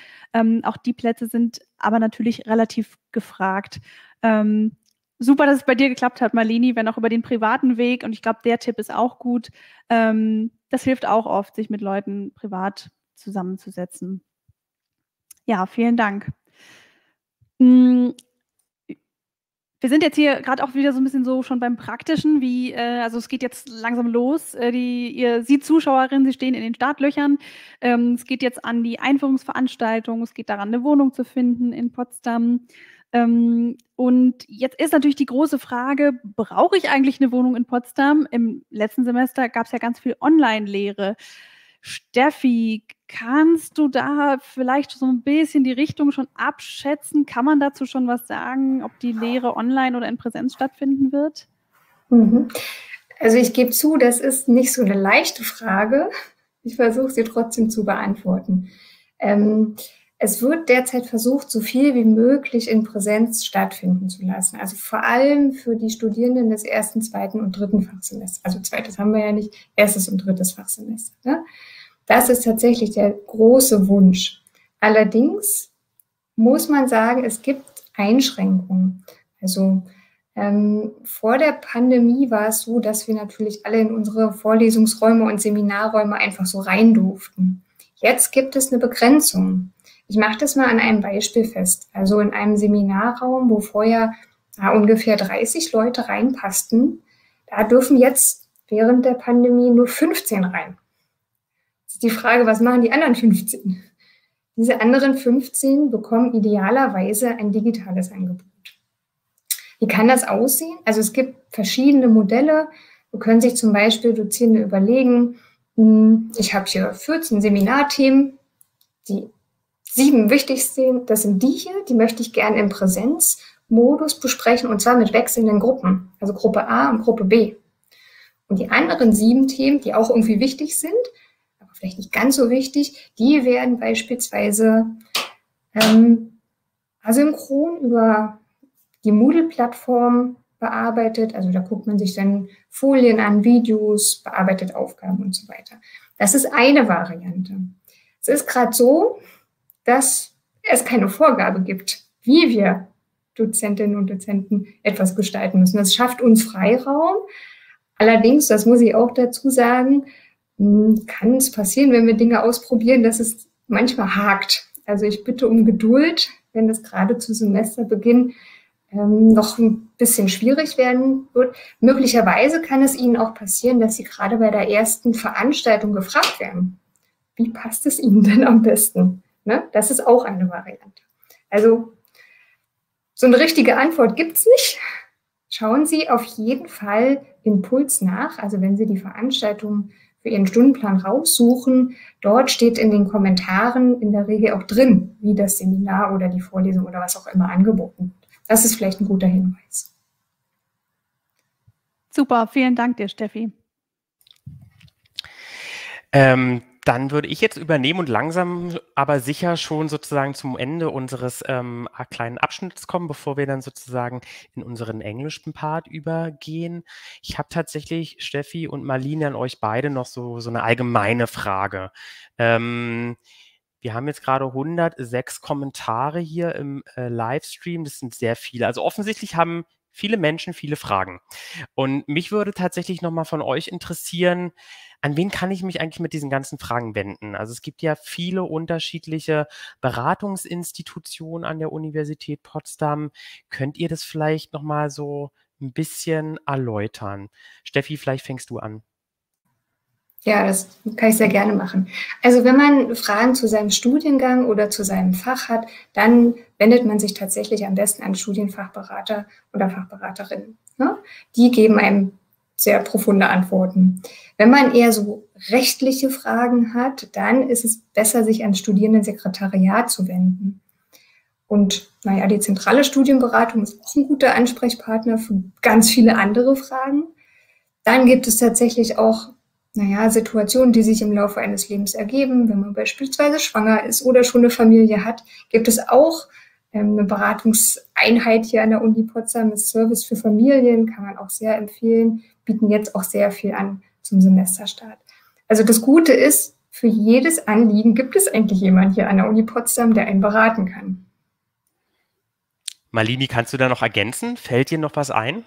Auch die Plätze sind aber natürlich relativ gefragt. Super, dass es bei dir geklappt hat, Malini, wenn auch über den privaten Weg. Und ich glaube, der Tipp ist auch gut. Das hilft auch oft, sich mit Leuten privat zusammenzusetzen. Ja, vielen Dank. Wir sind jetzt hier gerade auch wieder so ein bisschen so schon beim Praktischen, also es geht jetzt langsam los. Sie Zuschauerinnen, Sie stehen in den Startlöchern. Es geht jetzt an die Einführungsveranstaltung, es geht daran, eine Wohnung zu finden in Potsdam. Und jetzt ist natürlich die große Frage, brauche ich eigentlich eine Wohnung in Potsdam? Im letzten Semester gab es ja ganz viel Online-Lehre. Steffi, kannst du da vielleicht so ein bisschen die Richtung schon abschätzen? Kann man dazu schon was sagen, ob die Lehre online oder in Präsenz stattfinden wird? Also ich gebe zu, das ist nicht so eine leichte Frage. Ich versuche sie trotzdem zu beantworten. Es wird derzeit versucht, so viel wie möglich in Präsenz stattfinden zu lassen. Also vor allem für die Studierenden des ersten, zweiten und dritten Fachsemesters. Also zweites haben wir ja nicht, erstes und drittes Fachsemester. Ne? Das ist tatsächlich der große Wunsch. Allerdings muss man sagen, es gibt Einschränkungen. Also vor der Pandemie war es so, dass wir natürlich alle in unsere Vorlesungsräume und Seminarräume einfach so rein durften. Jetzt gibt es eine Begrenzung. Ich mache das mal an einem Beispiel fest. Also in einem Seminarraum, wo vorher ungefähr 30 Leute reinpassten, da dürfen jetzt während der Pandemie nur 15 rein. Jetzt ist die Frage, was machen die anderen 15? Diese anderen 15 bekommen idealerweise ein digitales Angebot. Wie kann das aussehen? Also es gibt verschiedene Modelle. Wir können sich zum Beispiel Dozierende überlegen, ich habe hier 14 Seminarthemen, die 7 wichtigsten, das sind die hier, die möchte ich gerne im Präsenzmodus besprechen und zwar mit wechselnden Gruppen, also Gruppe A und Gruppe B. Und die anderen 7 Themen, die auch irgendwie wichtig sind, aber vielleicht nicht ganz so wichtig, die werden beispielsweise asynchron über die Moodle-Plattform bearbeitet. Also da guckt man sich dann Folien an, Videos, bearbeitet Aufgaben und so weiter. Das ist eine Variante. Es ist gerade so, dass es keine Vorgabe gibt, wie wir Dozentinnen und Dozenten etwas gestalten müssen. Das schafft uns Freiraum. Allerdings, das muss ich auch dazu sagen, kann es passieren, wenn wir Dinge ausprobieren, dass es manchmal hakt. Also ich bitte um Geduld, wenn es gerade zu Semesterbeginn noch ein bisschen schwierig werden wird. Möglicherweise kann es Ihnen auch passieren, dass Sie gerade bei der ersten Veranstaltung gefragt werden. Wie passt es Ihnen denn am besten? Ne? Das ist auch eine Variante. Also so eine richtige Antwort gibt es nicht. Schauen Sie auf jeden Fall im Puls nach. Also wenn Sie die Veranstaltung für Ihren Stundenplan raussuchen, dort steht in den Kommentaren in der Regel auch drin, wie das Seminar oder die Vorlesung oder was auch immer angeboten wird. Das ist vielleicht ein guter Hinweis. Super, vielen Dank dir, Steffi. Dann würde ich jetzt übernehmen und langsam aber sicher schon sozusagen zum Ende unseres kleinen Abschnitts kommen, bevor wir dann sozusagen in unseren englischen Part übergehen. Ich habe tatsächlich, Steffi und Marlene, an euch beide noch so eine allgemeine Frage. Wir haben jetzt gerade 106 Kommentare hier im Livestream. Das sind sehr viele. Also offensichtlich haben viele Menschen viele Fragen. Und mich würde tatsächlich nochmal von euch interessieren, an wen kann ich mich eigentlich mit diesen ganzen Fragen wenden? Also es gibt ja viele unterschiedliche Beratungsinstitutionen an der Universität Potsdam. Könnt ihr das vielleicht nochmal so ein bisschen erläutern? Steffi, vielleicht fängst du an. Ja, das kann ich sehr gerne machen. Also wenn man Fragen zu seinem Studiengang oder zu seinem Fach hat, dann wendet man sich tatsächlich am besten an Studienfachberater oder Fachberaterinnen. Ne? Die geben einem sehr profunde Antworten. Wenn man eher so rechtliche Fragen hat, dann ist es besser, sich ans Studierendensekretariat zu wenden. Und naja, die zentrale Studienberatung ist auch ein guter Ansprechpartner für ganz viele andere Fragen. Dann gibt es tatsächlich auch Situationen, die sich im Laufe eines Lebens ergeben. Wenn man beispielsweise schwanger ist oder schon eine Familie hat, gibt es auch eine Beratungseinheit hier an der Uni Potsdam, das Service für Familien, kann man auch sehr empfehlen, bieten jetzt auch sehr viel an zum Semesterstart. Also das Gute ist, für jedes Anliegen gibt es eigentlich jemanden hier an der Uni Potsdam, der einen beraten kann. Marlene, kannst du da noch ergänzen? Fällt dir noch was ein?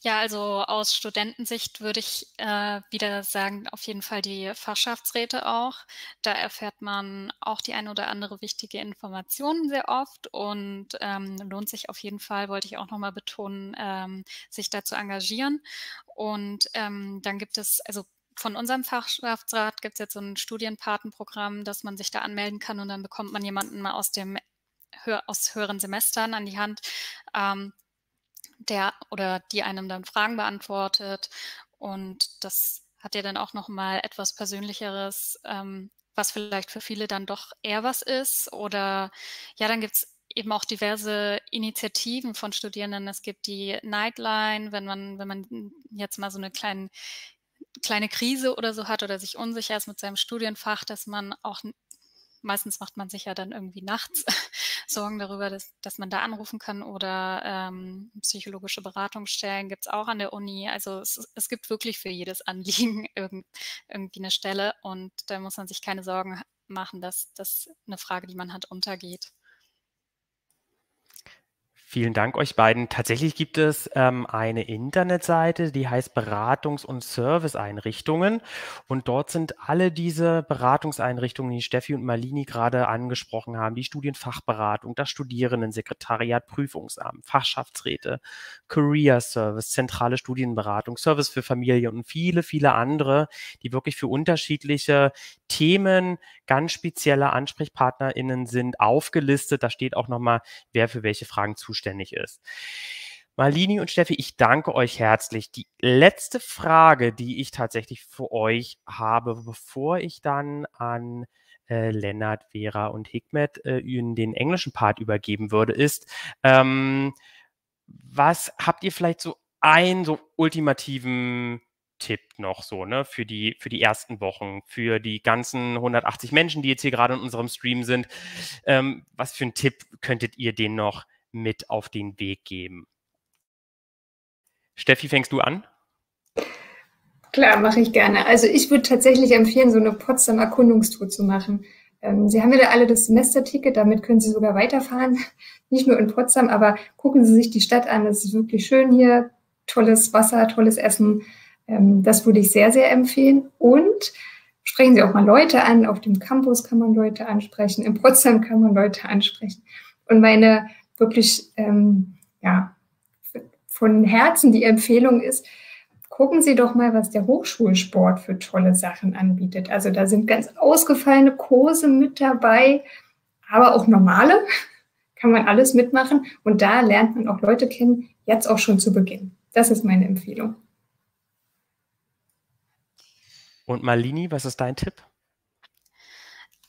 Ja, also aus Studentensicht würde ich wieder sagen, auf jeden Fall die Fachschaftsräte auch. Da erfährt man auch die eine oder andere wichtige Information sehr oft und lohnt sich auf jeden Fall, wollte ich auch nochmal betonen, sich da zu engagieren. Und dann gibt es, also von unserem Fachschaftsrat gibt es jetzt so ein Studienpatenprogramm, dass man sich da anmelden kann und dann bekommt man jemanden mal aus höheren Semestern an die Hand, der oder die einem dann Fragen beantwortet. Und das hat ja dann auch nochmal etwas Persönlicheres, was vielleicht für viele dann doch eher was ist. Oder ja, dann gibt es eben auch diverse Initiativen von Studierenden. Es gibt die Nightline, wenn man jetzt mal so eine kleine Krise oder so hat oder sich unsicher ist mit seinem Studienfach, dass man auch meistens macht man sich ja dann irgendwie nachts Sorgen darüber, dass man da anrufen kann oder psychologische Beratungsstellen gibt es auch an der Uni. Also es gibt wirklich für jedes Anliegen irgendwie eine Stelle und da muss man sich keine Sorgen machen, dass das eine Frage, die man hat, untergeht. Vielen Dank euch beiden. Tatsächlich gibt es eine Internetseite, die heißt Beratungs- und Serviceeinrichtungen. Und dort sind alle diese Beratungseinrichtungen, die Steffi und Marlene gerade angesprochen haben, die Studienfachberatung, das Studierendensekretariat, Prüfungsamt, Fachschaftsräte, Career Service, zentrale Studienberatung, Service für Familie und viele, viele andere, die wirklich für unterschiedliche Themen ganz spezielle AnsprechpartnerInnen sind, aufgelistet. Da steht auch nochmal, wer für welche Fragen zuständig ist. Marlene und Steffi, ich danke euch herzlich. Die letzte Frage, die ich tatsächlich für euch habe, bevor ich dann an Lennart, Vera und Hikmet in den englischen Part übergeben würde, ist, was habt ihr vielleicht so einen so ultimativen Tipp noch so, ne, für die ersten Wochen, für die ganzen 180 Menschen, die jetzt hier gerade in unserem Stream sind? Was für einen Tipp könntet ihr denen noch mit auf den Weg geben? Steffi, fängst du an? Klar, mache ich gerne. Also ich würde tatsächlich empfehlen, so eine Potsdam-Erkundungstour zu machen. Sie haben ja da alle das Semesterticket, damit können Sie sogar weiterfahren. Nicht nur in Potsdam, aber gucken Sie sich die Stadt an. Es ist wirklich schön hier. Tolles Wasser, tolles Essen. Das würde ich sehr, sehr empfehlen. Und sprechen Sie auch mal Leute an. Auf dem Campus kann man Leute ansprechen. In Potsdam kann man Leute ansprechen. Und meine wirklich, von Herzen die Empfehlung ist, gucken Sie doch mal, was der Hochschulsport für tolle Sachen anbietet. Also da sind ganz ausgefallene Kurse mit dabei, aber auch normale, kann man alles mitmachen. Und da lernt man auch Leute kennen, jetzt auch schon zu Beginn. Das ist meine Empfehlung. Und Malini, was ist dein Tipp?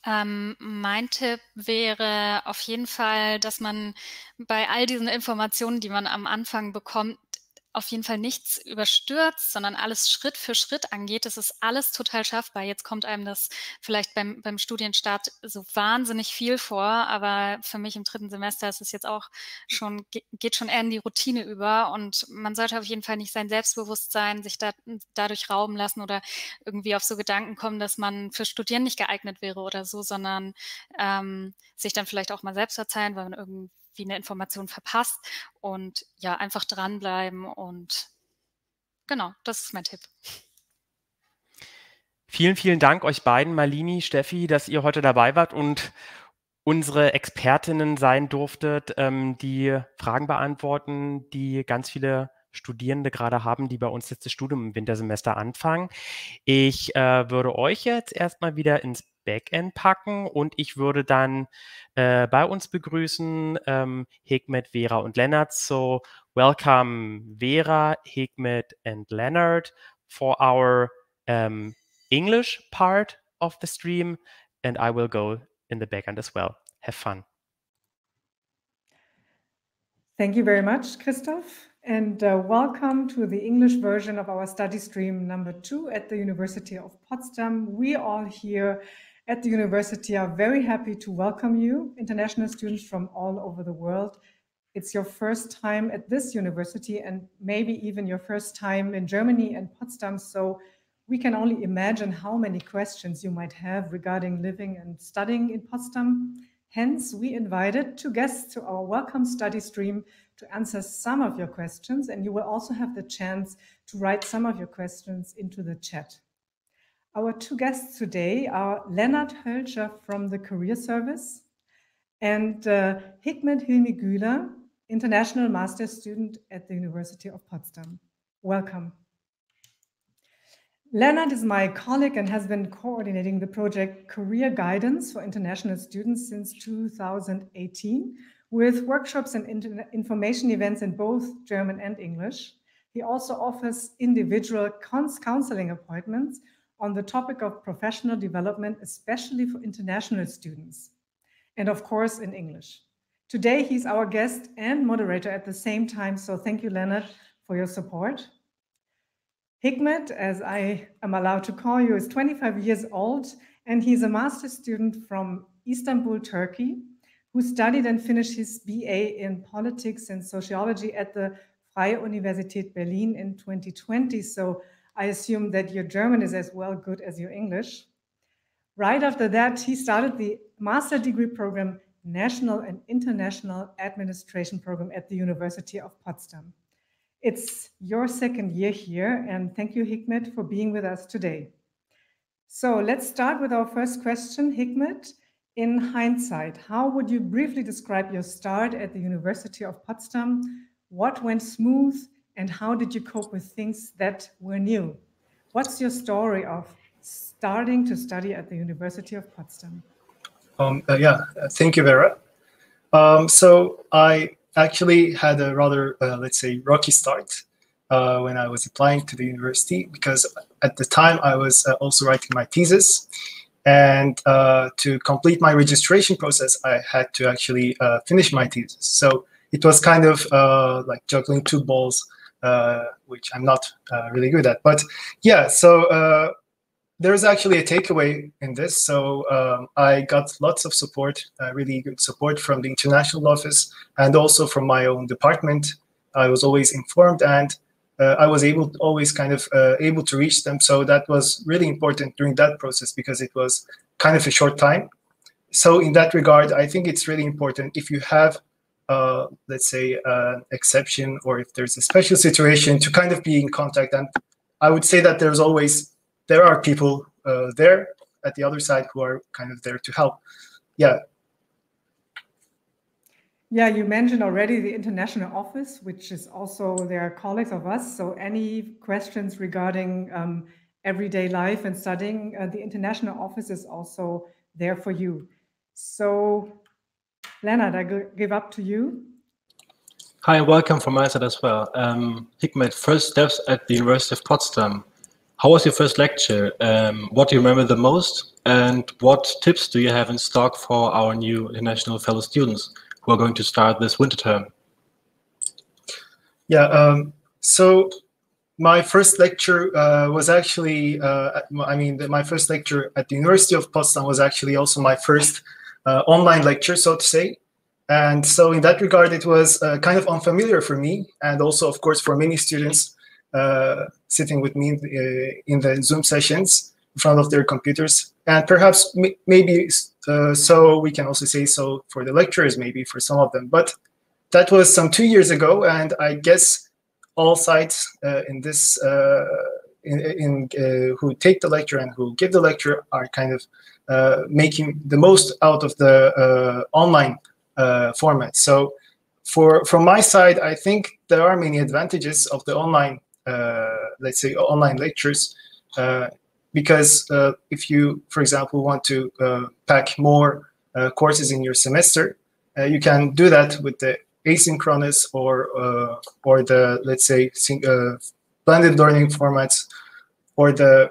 Mein Tipp wäre auf jeden Fall, dass man bei all diesen Informationen, die man am Anfang bekommt, auf jeden Fall nichts überstürzt, sondern alles Schritt für Schritt angeht. Das ist alles total schaffbar. Jetzt kommt einem das vielleicht beim Studienstart so wahnsinnig viel vor, aber für mich im 3. Semester ist es jetzt auch schon, geht schon eher in die Routine über und man sollte auf jeden Fall nicht sein Selbstbewusstsein sich dadurch rauben lassen oder irgendwie auf so Gedanken kommen, dass man für Studieren nicht geeignet wäre oder so, sondern sich dann vielleicht auch mal selbst verzeihen, weil man irgendwie eine Information verpasst und ja, einfach dranbleiben und genau, das ist mein Tipp. Vielen, vielen Dank euch beiden, Malini, Steffi, dass ihr heute dabei wart und unsere Expertinnen sein durftet, die Fragen beantworten, die ganz viele Studierende gerade haben, die bei uns jetzt das Studium im Wintersemester anfangen. Ich würde euch jetzt erstmal wieder ins Backend packen und ich würde dann bei uns begrüßen Hikmet, Vera und Lennart. So, welcome Vera, Hikmet and Leonard for our English part of the stream, and I will go in the backend as well. Have fun. Thank you very much, Christoph, and welcome to the English version of our study stream number 2 at the University of Potsdam. We all here at the university are very happy to welcome you, international students from all over the world. It's your first time at this university and maybe even your first time in Germany and Potsdam, so we can only imagine how many questions you might have regarding living and studying in Potsdam. Hence, we invited 2 guests to our welcome study stream to answer some of your questions, and you will also have the chance to write some of your questions into the chat. Our 2 guests today are Lennart Hölscher from the Career Service and Hikmet Hilmi Güler, International Master's Student at the University of Potsdam. Welcome. Lennart is my colleague and has been coordinating the project Career Guidance for International Students since 2018 with workshops and information events in both German and English. He also offers individual counseling appointments on the topic of professional development, especially for international students, and of course in English. Today, he's our guest and moderator at the same time, so thank you, Lennart, for your support. Hikmet, as I am allowed to call you, is 25 years old, and he's a master's student from Istanbul, Turkey, who studied and finished his BA in politics and sociology at the Freie Universität Berlin in 2020, so I assume that your German is as well good as your English. Right after that, he started the master degree program, National and International Administration Program at the University of Potsdam. It's your 2nd year here, and thank you, Hikmet, for being with us today. So let's start with our first question. Hikmet, in hindsight, how would you briefly describe your start at the University of Potsdam? What went smooth? And how did you cope with things that were new? What's your story of starting to study at the University of Potsdam? Thank you, Vera. So I actually had a rather, let's say, rocky start when I was applying to the university, because at the time I was also writing my thesis. And to complete my registration process, I had to actually finish my thesis. So it was kind of like juggling 2 balls, which I'm not really good at. But yeah, so there's actually a takeaway in this. So I got lots of support, really good support from the international office and also from my own department. I was always informed, and I was always kind of able to reach them. So that was really important during that process because it was kind of a short time. So in that regard, I think it's really important if you have, let's say, an exception or if there's a special situation to kind of be in contact. And I would say that there are people there at the other side who are kind of there to help. Yeah. Yeah, you mentioned already the international office, which is also, they are colleagues of us. So any questions regarding everyday life and studying, the international office is also there for you. So Leonard, I give up to you. Hi, welcome from my side as well. Hikmet, first steps at the University of Potsdam. How was your first lecture? What do you remember the most? And what tips do you have in stock for our new international fellow students who are going to start this winter term? Yeah, so my first lecture was actually, my first lecture at the University of Potsdam was actually also my first online lecture, so to say. And so in that regard, it was kind of unfamiliar for me, and also, of course, for many students sitting with me in the Zoom sessions in front of their computers. And perhaps maybe so we can also say so for the lecturers, maybe for some of them. But that was some 2 years ago, and I guess all sides in this who take the lecture and who give the lecture are kind of making the most out of the online format. So from my side, I think there are many advantages of the online, let's say, online lectures, because if you, for example, want to pack more courses in your semester, you can do that with the asynchronous or the, let's say, blended learning formats, or the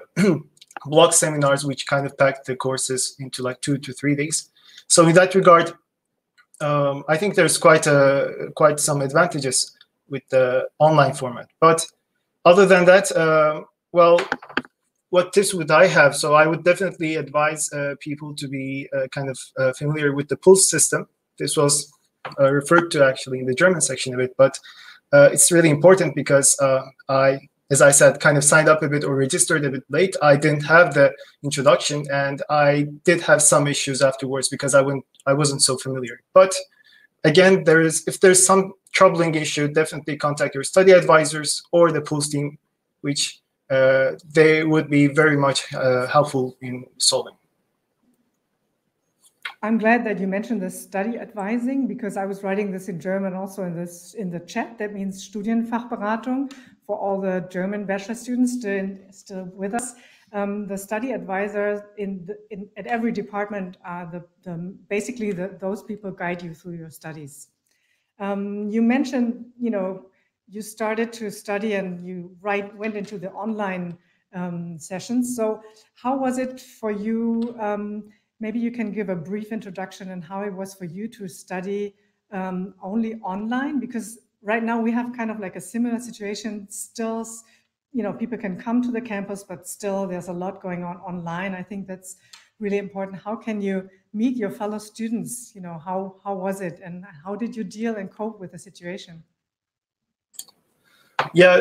block seminars, which kind of pack the courses into like 2 to 3 days. So in that regard, I think there's quite some advantages with the online format. But other than that, well, what tips would I have? So I would definitely advise people to be kind of familiar with the PULS system. This was referred to actually in the German section of it, but it's really important because I, as I said, kind of signed up a bit or registered a bit late. I didn't have the introduction, and I did have some issues afterwards because I wasn't so familiar. But again, if there's some troubling issue, definitely contact your study advisors or the PULS team, which they would be very much helpful in solving. I'm glad that you mentioned the study advising, because I was writing this in German also in the chat. That means Studienfachberatung for all the German bachelor students still with us. The study advisors at every department are basically those people guide you through your studies. You mentioned, you started to study and you went into the online sessions. So how was it for you? Maybe you can give a brief introduction on how it was for you to study only online, because right now we have kind of like a similar situation still. People can come to the campus, but still there's a lot going on online. I think that's really important. How can you meet your fellow students? How was it, and how did you deal and cope with the situation? Yeah,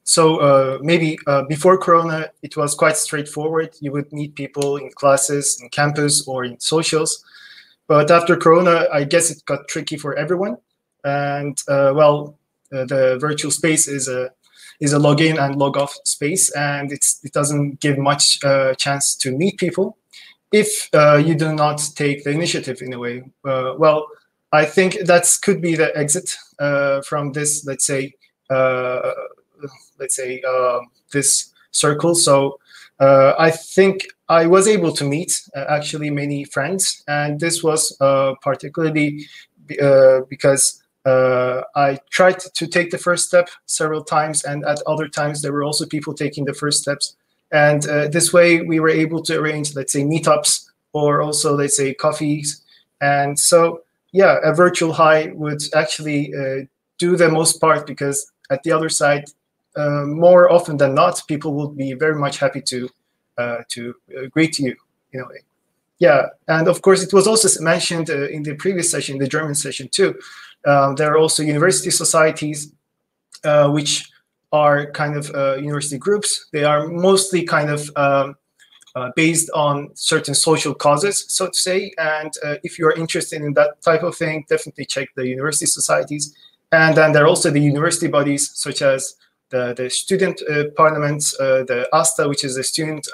so maybe before Corona, it was quite straightforward. You would meet people in classes, in campus, or in socials. But after Corona, I guess it got tricky for everyone. And the virtual space is a login and log off space, and it doesn't give much chance to meet people if you do not take the initiative in a way. I think that could be the exit from this, let's say this circle. So I think I was able to meet actually many friends, and this was particularly because I tried to take the first step several times, and at other times there were also people taking the first steps. And this way we were able to arrange, let's say, meetups, or also, let's say, coffees. And so, yeah, a virtual high would actually do the most part, because at the other side, more often than not, people will be very much happy to greet you in a way. Yeah, and of course, it was also mentioned in the previous session, the German session too. There are also university societies which are kind of university groups. They are mostly kind of based on certain social causes, so to say. And if you are interested in that type of thing, definitely check the university societies. And then there are also the university bodies, such as the student parliaments, the ASTA, which is the student,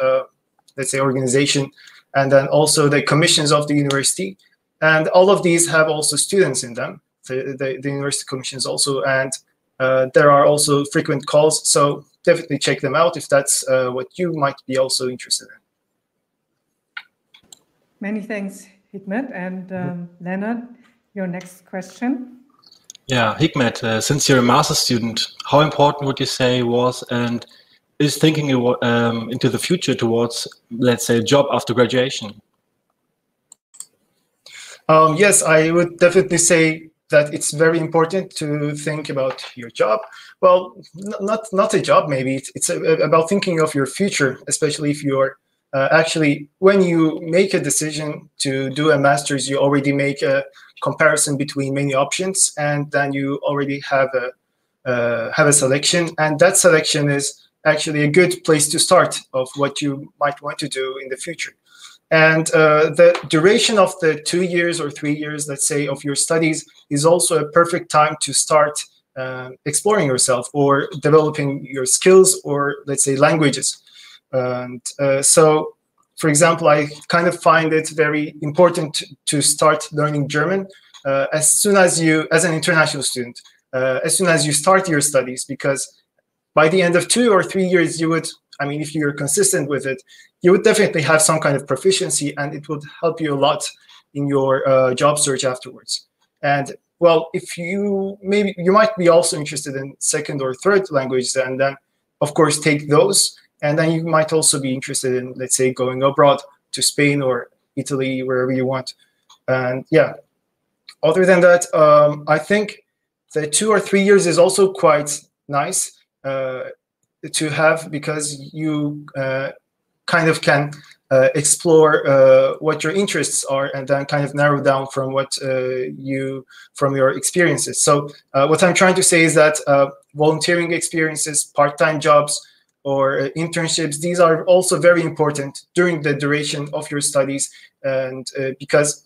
let's say, organization, and then also the commissions of the university. And all of these have also students in them, the university commissions also. And there are also frequent calls, so definitely check them out if that's what you might be also interested in. Many thanks, Hikmet. And Leonard, your next question. Yeah, Hikmet, since you're a master's student, how important would you say was and is thinking into the future towards, let's say, a job after graduation? Yes, I would definitely say that it's very important to think about your job. Well, not a job, maybe. It's about thinking of your future, especially if you're actually, when you make a decision to do a master's, you already make a comparison between many options, and then you already have a selection, and that selection is actually a good place to start of what you might want to do in the future. And the duration of the 2 years or 3 years, let's say, of your studies is also a perfect time to start exploring yourself or developing your skills or, let's say, languages. And so, for example, I kind of find it very important to start learning German as soon as you, as an international student, as soon as you start your studies, because by the end of 2 or 3 years, you would, I mean, if you're consistent with it, you would definitely have some kind of proficiency, and it would help you a lot in your job search afterwards. And well, if you, maybe you might be also interested in second or third languages, and then of course take those. And then you might also be interested in, let's say, going abroad to Spain or Italy, wherever you want. And yeah, other than that, I think the 2 or 3 years is also quite nice to have, because you kind of can explore what your interests are, and then kind of narrow down from what from your experiences. So what I'm trying to say is that volunteering experiences, part-time jobs, or internships, these are also very important during the duration of your studies. And because,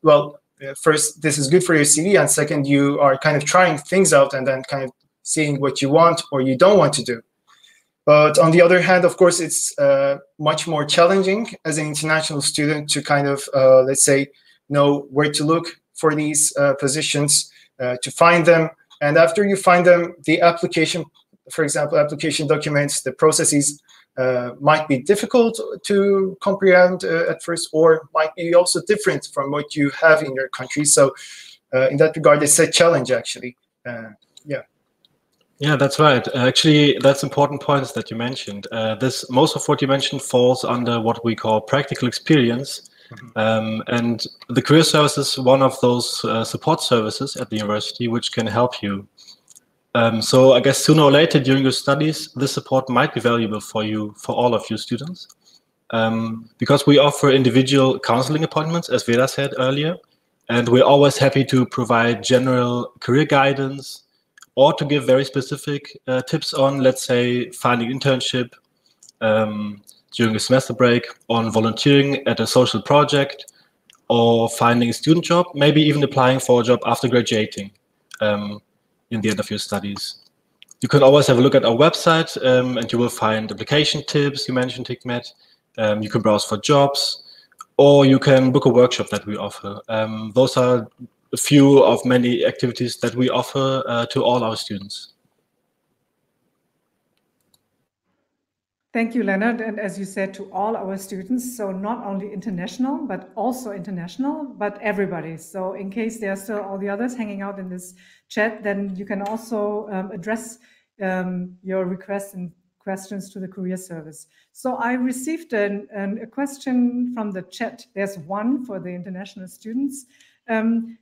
well, first, this is good for your CV, and second, you are kind of trying things out and then kind of seeing what you want or you don't want to do. But on the other hand, of course, it's much more challenging as an international student to kind of, let's say, know where to look for these positions, to find them. And after you find them, the application, for example, application documents, the processes might be difficult to comprehend at first, or might be also different from what you have in your country. So in that regard, it's a challenge, actually. Yeah. Yeah, that's right. Actually, that's important points that you mentioned. Most of what you mentioned falls under what we call practical experience. And the Career Service is one of those support services at the university which can help you. So I guess sooner or later during your studies, this support might be valuable for you, for all of you students, because we offer individual counseling appointments, as Vera said earlier, and we're always happy to provide general career guidance or to give very specific tips on, let's say, finding internship during a semester break, on volunteering at a social project, or finding a student job, maybe even applying for a job after graduating. In the end of your studies. You can always have a look at our website, and you will find application tips. You mentioned Hikmet. You can browse for jobs, or you can book a workshop that we offer. Those are a few of many activities that we offer to all our students. Thank you, Leonard. And as you said, to all our students, so not only international, but also international, but everybody. So in case there are still all the others hanging out in this chat, then you can also address your requests and questions to the Career Service. So I received a question from the chat. There's one for the international students.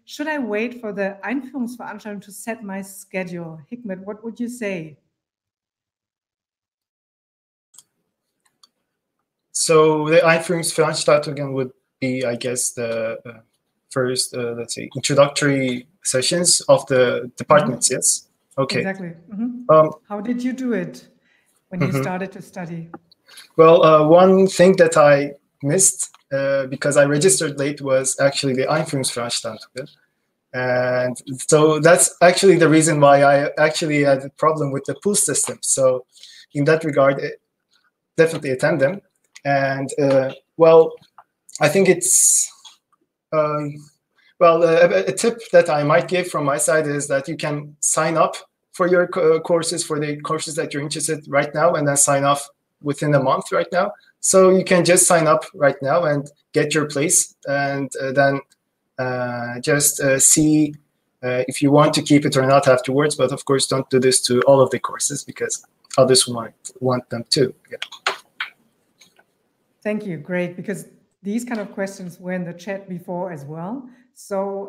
Should I wait for the Einführungsveranstaltung to set my schedule? Hikmet, what would you say? So the Einführungsveranstaltung would be, I guess, the first, let's say, introductory sessions of the departments, yes? Okay. Exactly. How did you do it when you started to study? Well, one thing that I missed because I registered late was actually the Einführungsveranstaltung. And so that's actually the reason why I actually had a problem with the pool system. So in that regard, definitely attend them. And well, I think it's, well, a tip that I might give from my side is that you can sign up for your courses, for the courses that you're interested right now, and then sign off within a month right now. So you can just sign up right now and get your place, and then just see if you want to keep it or not afterwards. But of course, don't do this to all of the courses because others might want them too. Yeah. Thank you. Great, because these kind of questions were in the chat before as well. So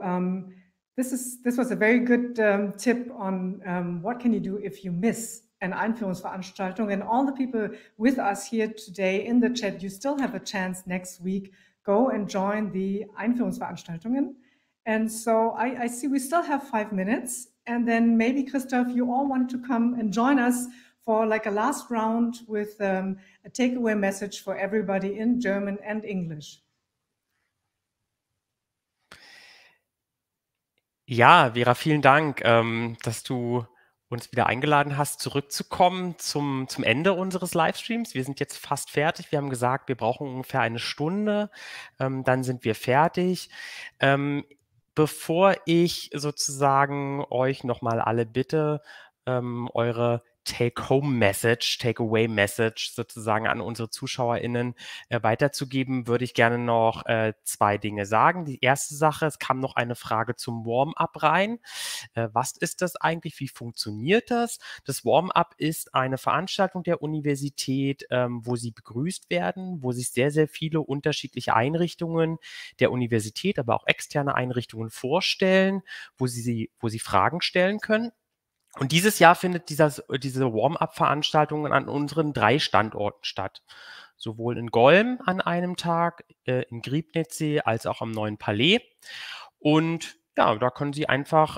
this was a very good tip on what can you do if you miss an Einführungsveranstaltung. And all the people with us here today in the chat, you still have a chance next week. Go and join the Einführungsveranstaltungen. And so I see we still have 5 minutes. And then maybe, Christoph, you all want to come and join us for like a last round with a takeaway message for everybody in German and English. Ja, Vera, vielen Dank, dass du uns wieder eingeladen hast, zurückzukommen zum Ende unseres Livestreams. Wir sind jetzt fast fertig. Wir haben gesagt, wir brauchen ungefähr eine Stunde, dann sind wir fertig. Bevor ich sozusagen euch nochmal alle bitte, eure Take-Home-Message, Take-Away-Message sozusagen an unsere ZuschauerInnen weiterzugeben, würde ich gerne noch 2 Dinge sagen. Die erste Sache, es kam noch eine Frage zum Warm-up rein. Was ist das eigentlich? Wie funktioniert das? Das Warm-up ist eine Veranstaltung der Universität, wo Sie begrüßt werden, wo sich sehr, sehr viele unterschiedliche Einrichtungen der Universität, aber auch externe Einrichtungen vorstellen, wo Sie Fragen stellen können. Und dieses Jahr findet diese Warm-up-Veranstaltung an unseren 3 Standorten statt. Sowohl in Golm an einem Tag, in Griebnitzsee als auch am Neuen Palais. Und ja, da können Sie einfach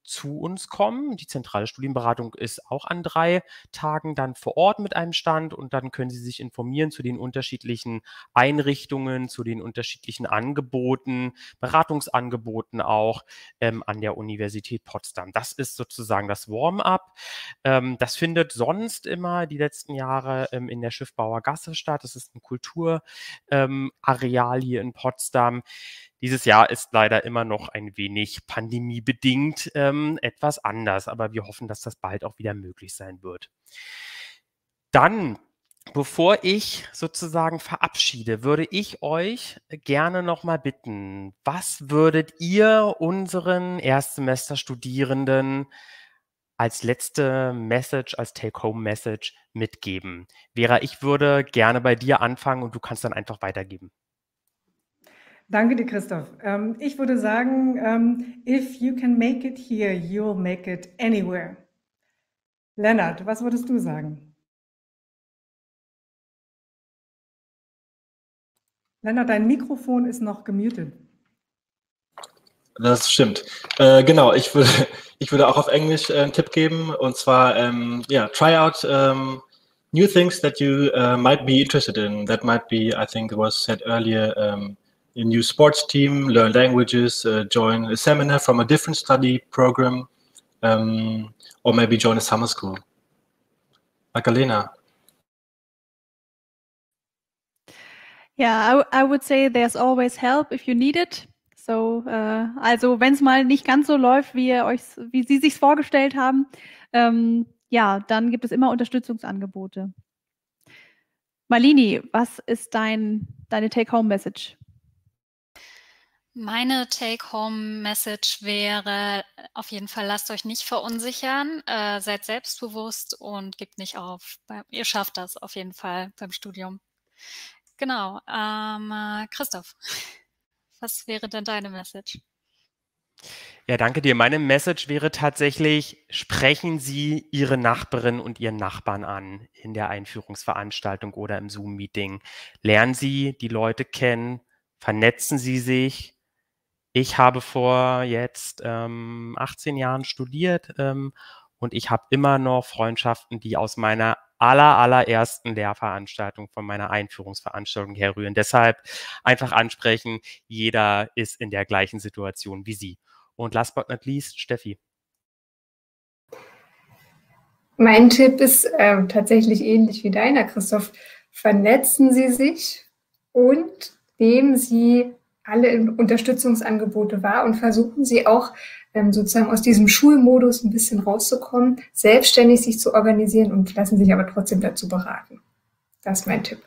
zu uns kommen. Die zentrale Studienberatung ist auch an 3 Tagen dann vor Ort mit einem Stand und dann können Sie sich informieren zu den unterschiedlichen Einrichtungen, zu den unterschiedlichen Angeboten, Beratungsangeboten auch an der Universität Potsdam. Das ist sozusagen das Warm-up. Das findet sonst immer die letzten Jahre in der Schiffbauer Gasse statt. Das ist ein Kulturareal hier in Potsdam. Dieses Jahr ist leider immer noch ein wenig pandemiebedingt etwas anders, aber wir hoffen, dass das bald auch wieder möglich sein wird. Dann, bevor ich sozusagen verabschiede, würde ich euch gerne nochmal bitten, was würdet ihr unseren Erstsemester-Studierenden als letzte Message, als Take-Home-Message mitgeben? Vera, ich würde gerne bei dir anfangen und du kannst dann einfach weitergeben. Danke dir, Christoph. Ich würde sagen, if you can make it here, you'll make it anywhere. Lennart, was würdest du sagen? Lennart, dein Mikrofon ist noch gemutet. Das stimmt. Genau, ich würde auch auf Englisch einen Tipp geben, und zwar, try out new things that you might be interested in. That might be, I think it was said earlier, a new sports team, learn languages, join a seminar from a different study program, or maybe join a summer school. Magdalena. Yeah, I would say there's always help if you need it. So, also wenn es mal nicht ganz so läuft, wie Sie sich's vorgestellt haben, ja, dann gibt es immer Unterstützungsangebote. Malini, was ist deine Take-Home-Message? Meine Take-Home-Message wäre auf jeden Fall, lasst euch nicht verunsichern, seid selbstbewusst und gebt nicht auf. Ihr schafft das auf jeden Fall beim Studium. Genau. Christoph, was wäre denn deine Message? Ja, danke dir. Meine Message wäre tatsächlich, sprechen Sie Ihre Nachbarin und Ihren Nachbarn an in der Einführungsveranstaltung oder im Zoom-Meeting. Lernen Sie die Leute kennen, vernetzen Sie sich. Ich habe vor jetzt 18 Jahren studiert Und ich habe immer noch Freundschaften, die aus meiner allerersten Lehrveranstaltung, von meiner Einführungsveranstaltung herrühren. Deshalb einfach ansprechen, jeder ist in der gleichen Situation wie Sie. Und last but not least, Steffi. Mein Tipp ist tatsächlich ähnlich wie deiner, Christoph. Vernetzen Sie sich und nehmen Sie alle Unterstützungsangebote wahr und versuchen Sie auch sozusagen aus diesem Schulmodus ein bisschen rauszukommen, selbstständig sich zu organisieren und lassen sich aber trotzdem dazu beraten. Das ist mein Tipp.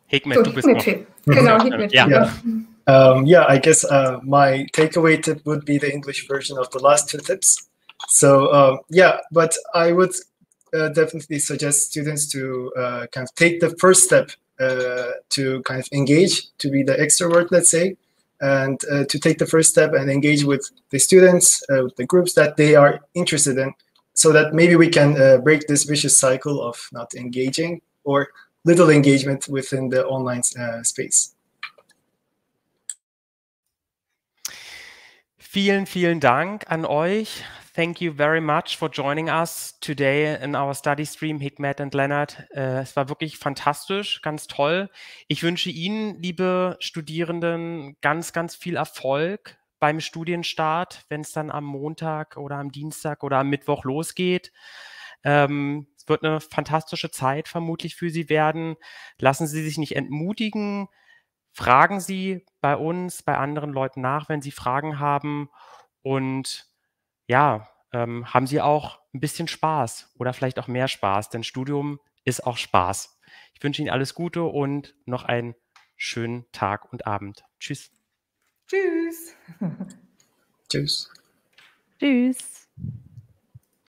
Hikmet, So, du bist noch. Genau, Hikmet. Ja. Yeah, I guess my takeaway tip would be the English version of the last two tips. So yeah, but I would definitely suggest students to kind of take the first step to kind of engage, to be the extrovert, let's say, and to take the first step and engage with the students, with the groups that they are interested in, so that maybe we can break this vicious cycle of not engaging or little engagement within the online space. Vielen Dank an euch. Thank you very much for joining us today in our study stream, Hikmet and Leonard. Es war wirklich fantastisch, ganz toll. Ich wünsche Ihnen, liebe Studierenden, ganz viel Erfolg beim Studienstart, wenn es dann am Montag oder am Dienstag oder am Mittwoch losgeht. Es wird eine fantastische Zeit vermutlich für Sie werden. Lassen Sie sich nicht entmutigen. Fragen Sie bei uns, bei anderen Leuten nach, wenn Sie Fragen haben. Und ja, haben Sie auch ein bisschen Spaß oder vielleicht auch mehr Spaß, denn Studium ist auch Spaß. Ich wünsche Ihnen alles Gute und noch einen schönen Tag und Abend. Tschüss. Tschüss. Tschüss. Tschüss.